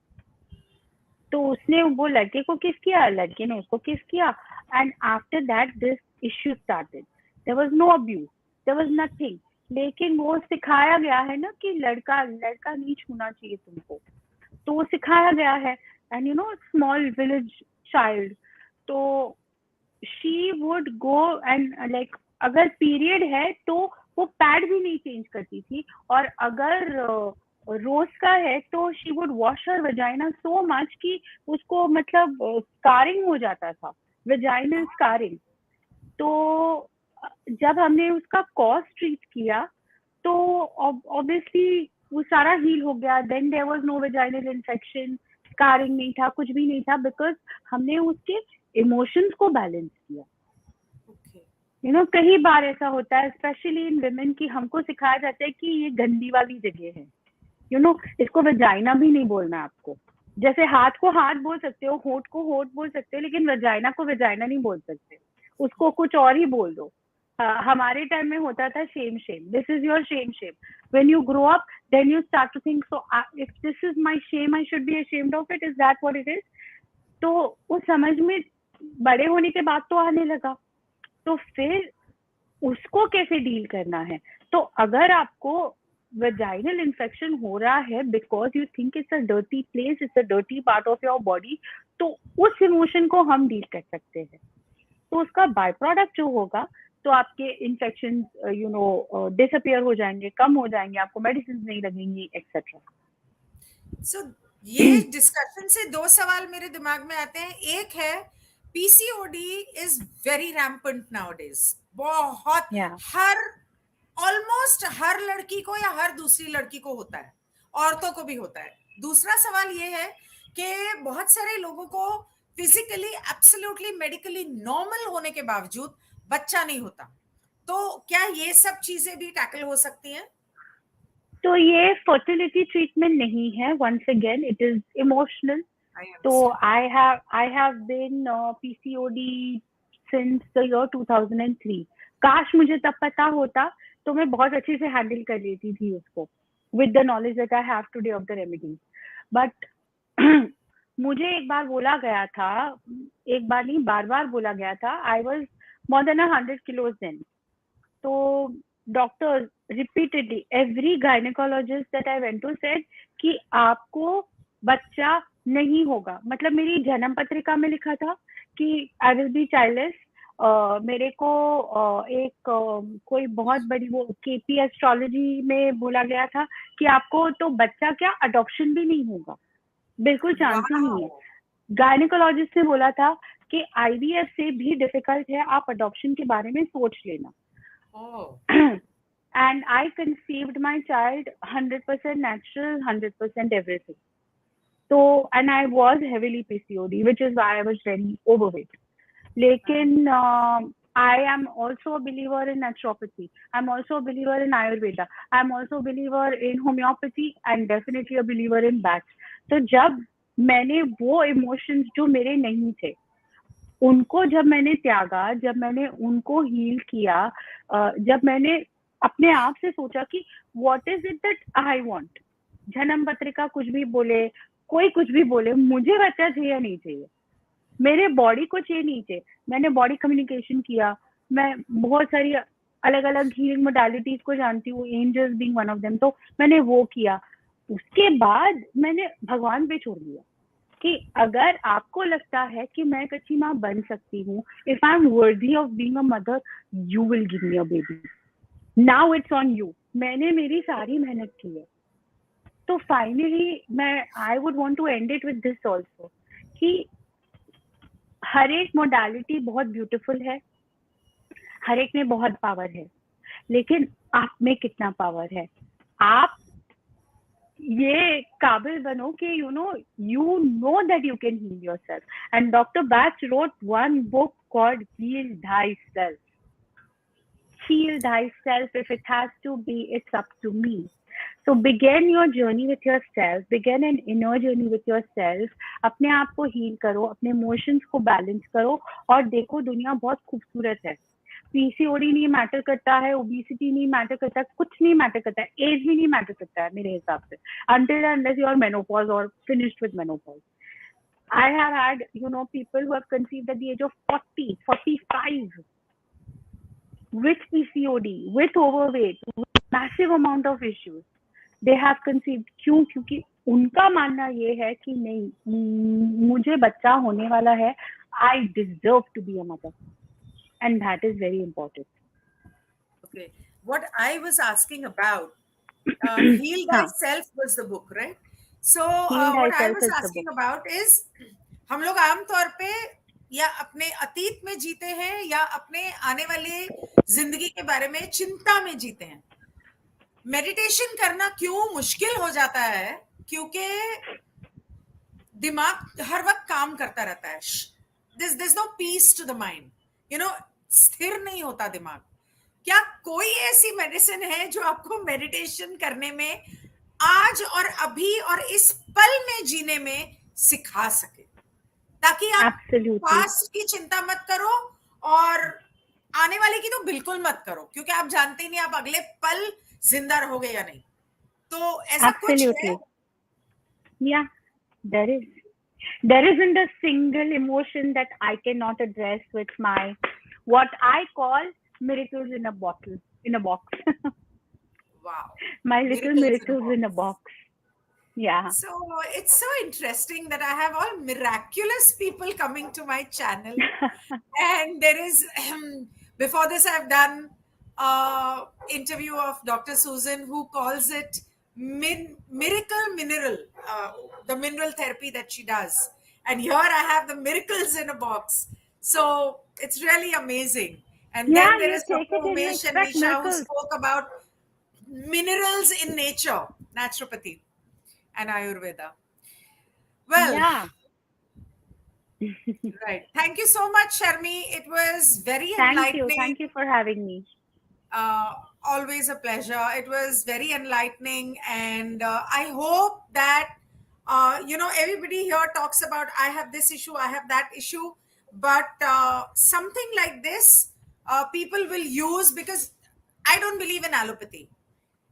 तो उसने वो लड़के को किस किया, लड़के ने उसको किस किया, and after that this issue started. There was no abuse, there was nothing. लेकिन वो सिखाया गया है ना कि लड़का लड़का नहीं छूना चाहिए तुमको, तो वो सिखाया गया है. And you know small village child, तो she would go and like अगर पीरियड है तो वो पैड भी नहीं चेंज करती थी, और अगर रोज का है तो she would wash her vagina so much कि उसको मतलब स्कारिंग हो जाता था, वेजाइनल स्कारिंग. तो जब हमने उसका कॉज ट्रीट किया तो ऑब्वियसली वो सारा हील हो गया. Then there was no vaginal infection, scarring नहीं था, कुछ भी नहीं था, बिकॉज हमने उसके इमोशंस को बैलेंस किया. यू नो कई बार ऐसा होता है स्पेशली इन विमेन की, हमको सिखाया जाता है कि ये गंदी वाली जगह है. यू नो इसको वजाइना भी नहीं बोलना आपको. जैसे हाथ को हाथ बोल सकते हो, होठ को होठ बोल सकते हो, लेकिन वजाइना को वजाइना नहीं बोल सकते, उसको कुछ और ही बोल दो. हमारे टाइम में होता था shame shame, this is your shame shame. When you grow up then you start to think, so if this is my shame I should be ashamed of it, is that what it is. तो उस समझ में बड़े होने के बाद तो आने लगा. तो फिर उसको कैसे डील करना है. तो अगर आपको vaginal infection हो रहा है because you think it's a dirty place, it's a dirty part of your body, तो उस इमोशन को हम डील कर सकते हैं. तो उसका बाय प्रोडक्ट जो होगा, तो आपके इन्फेक्शन यू नो डिसअपियर हो जाएंगे, कम हो जाएंगे, आपको मेडिसिन नहीं लगेंगी एक्सेट्रा. सो ये डिस्कशन से दो सवाल मेरे दिमाग में आते हैं. एक है PCOD is very rampant nowadays, बहुत Yeah. हर ऑलमोस्ट हर लड़की को या हर दूसरी लड़की को होता है, औरतों को भी होता है. दूसरा सवाल ये है कि बहुत सारे लोगों को फिजिकली एब्सोल्युटली मेडिकली नॉर्मल होने के बावजूद बच्चा नहीं होता. तो क्या ये सब चीजें भी टैकल हो सकती हैं? तो ये फर्टिलिटी ट्रीटमेंट नहीं है, once again it is emotional. तो I have been PCOD since the year 2003. काश मुझे तब पता होता तो मैं बहुत अच्छे से हैंडल कर लेती थी उसको with the knowledge that I have today of the remedies. But मुझे एक बार बोला गया था, एक बार नहीं बार बार बोला गया था, I was more than 100 kilos then. तो doctors repeatedly, every gynecologist that I went to said कि आपको बच्चा नहीं होगा. मतलब मेरी जन्म पत्रिका में लिखा था कि आई विल बी चाइल्डलेस. मेरे को एक कोई बहुत बड़ी वो केपी एस्ट्रोलॉजी में बोला गया था कि आपको तो बच्चा क्या अडॉप्शन भी नहीं होगा, बिल्कुल चांस ही नहीं है. गायनेकोलॉजिस्ट ने बोला था कि आईवीएफ से भी डिफिकल्ट है, आप अडॉप्शन के बारे में सोच लेना. And I conceived my child 100% natural, 100% everything. So, and I was heavily PCOD, which is why I was very overweight. Lekin I am also a believer in naturopathy. I'm also a believer in Ayurveda. I'm also a believer in homeopathy and definitely a believer in Bach. तो जब मैंने वो emotions जो मेरे नहीं थे, उनको जब मैंने त्यागा, जब मैंने उनको हील किया, जब मैंने अपने आप से सोचा कि what is it that I want. जन्म पत्रिका कुछ भी बोले, कोई कुछ भी बोले, मुझे बच्चा चाहिए या नहीं चाहिए, मेरे बॉडी को चाहिए नहीं चाहिए. मैंने बॉडी कम्युनिकेशन किया, मैं बहुत सारी अलग अलग हीलिंग मोडालिटीज को जानती हूँ, angels being one of them. तो मैंने वो किया. उसके बाद मैंने भगवान पे छोड़ दिया कि अगर आपको लगता है कि मैं एक अच्छी माँ बन सकती हूँ, if I am worthy of being a mother, you will give me a baby. Now it's on you. मैंने मेरी सारी मेहनत की है. तो फाइनली मैं I would want to end it with this also कि हर एक मोडालिटी बहुत ब्यूटीफुल है, हर एक में बहुत पावर है, लेकिन आप में कितना पावर है. आप ये काबिल बनो कि you know that you can heal yourself. And Dr. Bach wrote one book called Heal Thyself. Heal thyself. If it has to be, it's up to me. So begin your journey with yourself. Begin an inner journey with yourself. अपने आप को heal करो, अपने emotions को balance करो और देखो दुनिया बहुत खूबसूरत है. पीसीओडी नहीं मैटर करता है, ओबेसिटी नहीं मैटर करता है, कुछ नहीं मैटर करता है, एज भी नहीं मैटर करता है मेरे हिसाब से, until and unless you are menopause or finished with menopause. I have had, people who have conceived at the age of 40, 45 with PCOD, with overweight, with massive amount of issues. They have conceived. क्यों? क्योंकि उनका मानना ये है कि नहीं, मुझे बच्चा होने वाला है, I deserve to be a mother. And that is very important. Okay. What I was asking about, Heal Thyself was the book, right? So what I was asking about is, हम लोग आमतौर पे या अपने अतीत में जीते हैं या अपने आने वाले जिंदगी के बारे में चिंता में जीते हैं. मेडिटेशन करना क्यों मुश्किल हो जाता है? क्योंकि दिमाग हर वक्त काम करता रहता है. There's no peace to the mind. स्थिर नहीं होता दिमाग. क्या कोई ऐसी मेडिसिन है जो आपको मेडिटेशन करने में आज और अभी और इस पल में जीने में सिखा सके, ताकि आप पास्ट की चिंता मत करो और आने वाले की तो बिल्कुल मत करो, क्योंकि आप जानते ही नहीं आप अगले पल जिंदा रहोगे या नहीं. तो ऐसा कुछ है? Yeah, there isn't a single emotion that I cannot address with my what I call miracles in a bottle, in a box. Wow. My little miracles in a box. Yeah. So it's so interesting that I have all miraculous people coming to my channel. And there is, before this I've done an interview of Dr. Susan, who calls it miracle mineral, the mineral therapy that she does. And here I have the miracles in a box. So it's really amazing. And then there is Dr. Umesh and Nisha, who spoke about minerals in nature, naturopathy and Ayurveda. Well, yeah. Right. Thank you so much, Sharmee. It was very enlightening. Thank you for having me. Always a pleasure. It was very enlightening, and I hope that everybody here talks about, I have this issue, I have that issue, but something like this people will use, because I don't believe in allopathy.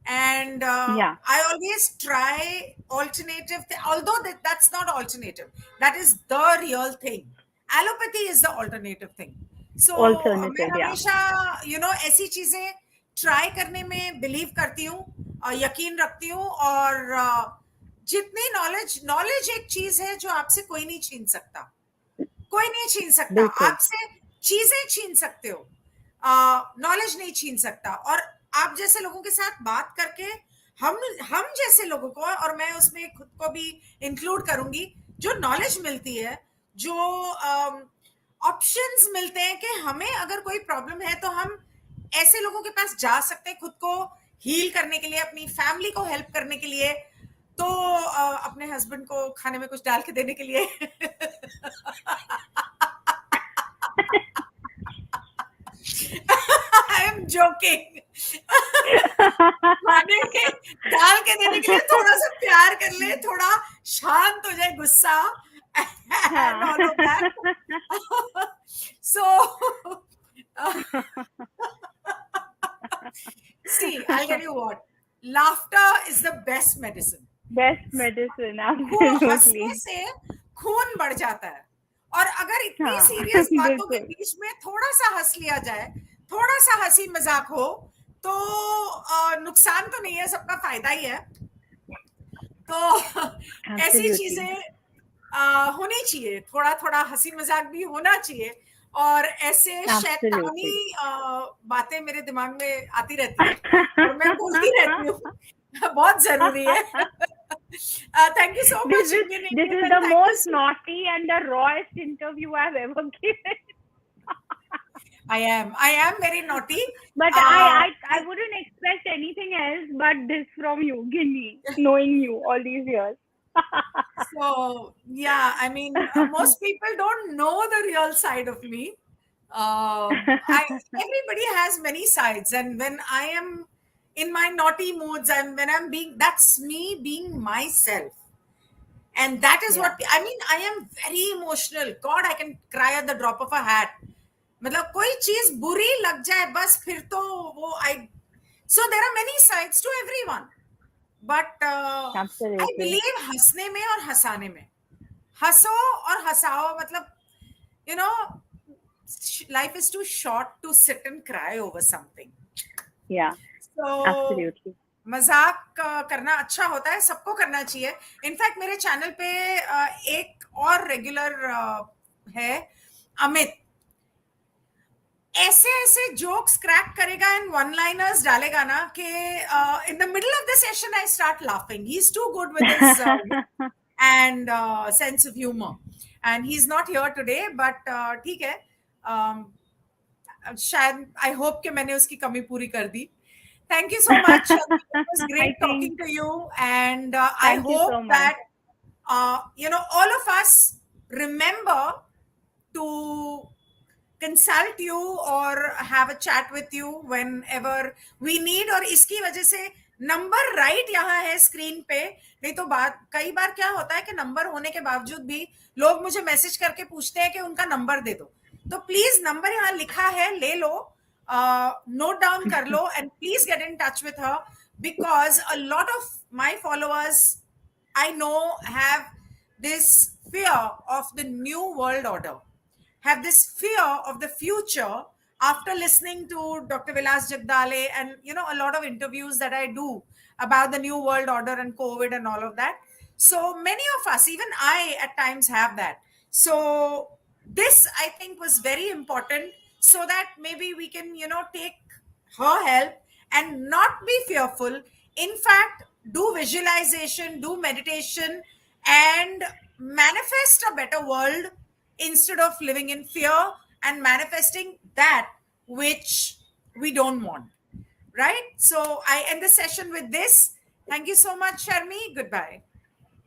And I always try alternative, although that's not alternative, that is the real thing. Allopathy is the alternative thing. So मैं हमेशा ऐसी चीजें try करने में believe करती हूँ, यकीन रखती हूँ, और जितनी नॉलेज एक चीज है जो आपसे कोई नहीं छीन सकता. कोई नहीं छीन सकता. आपसे चीजें छीन सकते हो, नॉलेज नहीं छीन सकता. और आप जैसे लोगों के साथ बात करके हम जैसे लोगों को, और मैं उसमें खुद को भी इंक्लूड करूंगी, जो नॉलेज मिलती है, जो ऑप्शंस मिलते हैं कि हमें अगर कोई प्रॉब्लम है तो हम ऐसे लोगों के पास जा सकते हैं खुद को हील करने के लिए, अपनी फैमिली को हेल्प करने के लिए, तो अपने हस्बैंड को खाने में कुछ डाल के देने के लिए. I am joking. खाने के डाल के देने के लिए थोड़ा सा प्यार कर ले, थोड़ा शांत हो जाए गुस्सा, and all of that. So see, I'll tell you what, laughter is the best medicine. Absolutely. हंसने से खून बढ़ जाता है, और अगर इतनी सीरियस बातों के बीच में थोड़ा सा हंस लिया जाए, थोड़ा सा हंसी मजाक हो, तो नुकसान तो नहीं है, सबका फायदा ही है. तो ऐसी चीजें होनी चाहिए, थोड़ा थोड़ा हंसी मजाक भी होना चाहिए, और ऐसे शैतानी बातें मेरे दिमाग में आती रहती है और मैं बोलती रहती हूँ. बहुत जरूरी है. Thank you so much. This is the most naughty and the rawest interview I've ever given. I am very naughty. But I wouldn't expect anything else but this from you, Ginny, knowing you all these years. So, yeah, I mean, most people don't know the real side of me. Everybody has many sides. And when I am in my naughty moods, and when I'm that's me being myself. And that is what, I mean, I am very emotional. God, I can cry at the drop of a hat. मतलब कोई चीज बुरी लग जाए बस फिर तो वो so there are many sides to everyone, but I Absolutely. believe हंसने में और हंसाने में, हंसो और हंसाओ, मतलब you know life is too short to sit and cry over something. Yeah, So absolutely. मजाक करना अच्छा होता है, सबको करना चाहिए. इनफैक्ट मेरे चैनल पे एक और रेगुलर है, अमित, ऐसे ऐसे जोक्स क्रैक करेगा एंड वन लाइनर्स डालेगा ना कि in the middle of the session I start laughing. He is too good with his and sense of humour, and he is not here today, but ठीक है. शायद I hope कि मैंने उसकी कमी पूरी कर दी. Thank you so much. It was I great talking think to you, and I thank you hope so much. that all of us remember to consult you or have a chat with you whenever we need. और इसकी वजह से number right यहाँ है screen पे. नहीं तो बात कई बार क्या होता है कि नंबर होने के बावजूद भी लोग मुझे मैसेज करके पूछते हैं कि उनका नंबर दे दो. तो प्लीज नंबर यहाँ लिखा है, ले लो, note down kar lo, and please get in touch with her, because a lot of my followers I know have this fear of the new world order, have this fear of the future after listening to Dr. Vilas Jagdale and a lot of interviews that I do about the new world order and COVID and all of that. So many of us, even I at times, have that. So this, I think, was very important, so that maybe we can take her help and not be fearful. In fact, do visualization, do meditation, and manifest a better world instead of living in fear and manifesting that which we don't want. Right? So I end the session with this. Thank you so much, Sharmee. Goodbye.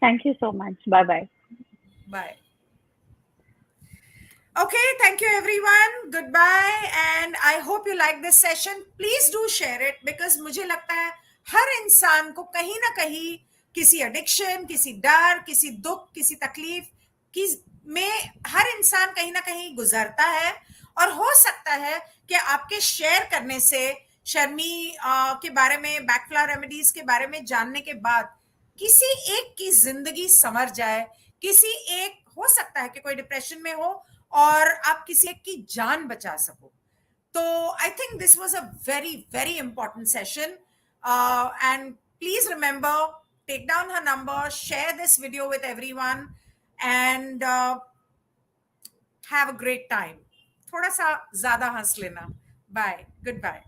Thank you so much. Bye bye. Bye. Okay, thank you everyone. Goodbye, and I hope you like this session. Please do share it, because मुझे लगता है हर इंसान को कहीं ना कहीं किसी addiction, किसी डर, किसी दुख, किसी तकलीफ की में हर इंसान कहीं ना कहीं गुजरता है. और हो सकता है कि आपके शेयर करने से, शर्मी के बारे में, बैकफ्लावर रेमेडीज के बारे में जानने के बाद किसी एक की जिंदगी संवर जाए. किसी एक, हो सकता है कि कोई डिप्रेशन में हो और आप किसी एक की जान बचा सको. तो I think this was a very very important session, and please remember, take down her number, share this video with everyone, and have a great time. थोड़ा सा ज्यादा हंस लेना. Bye, good bye.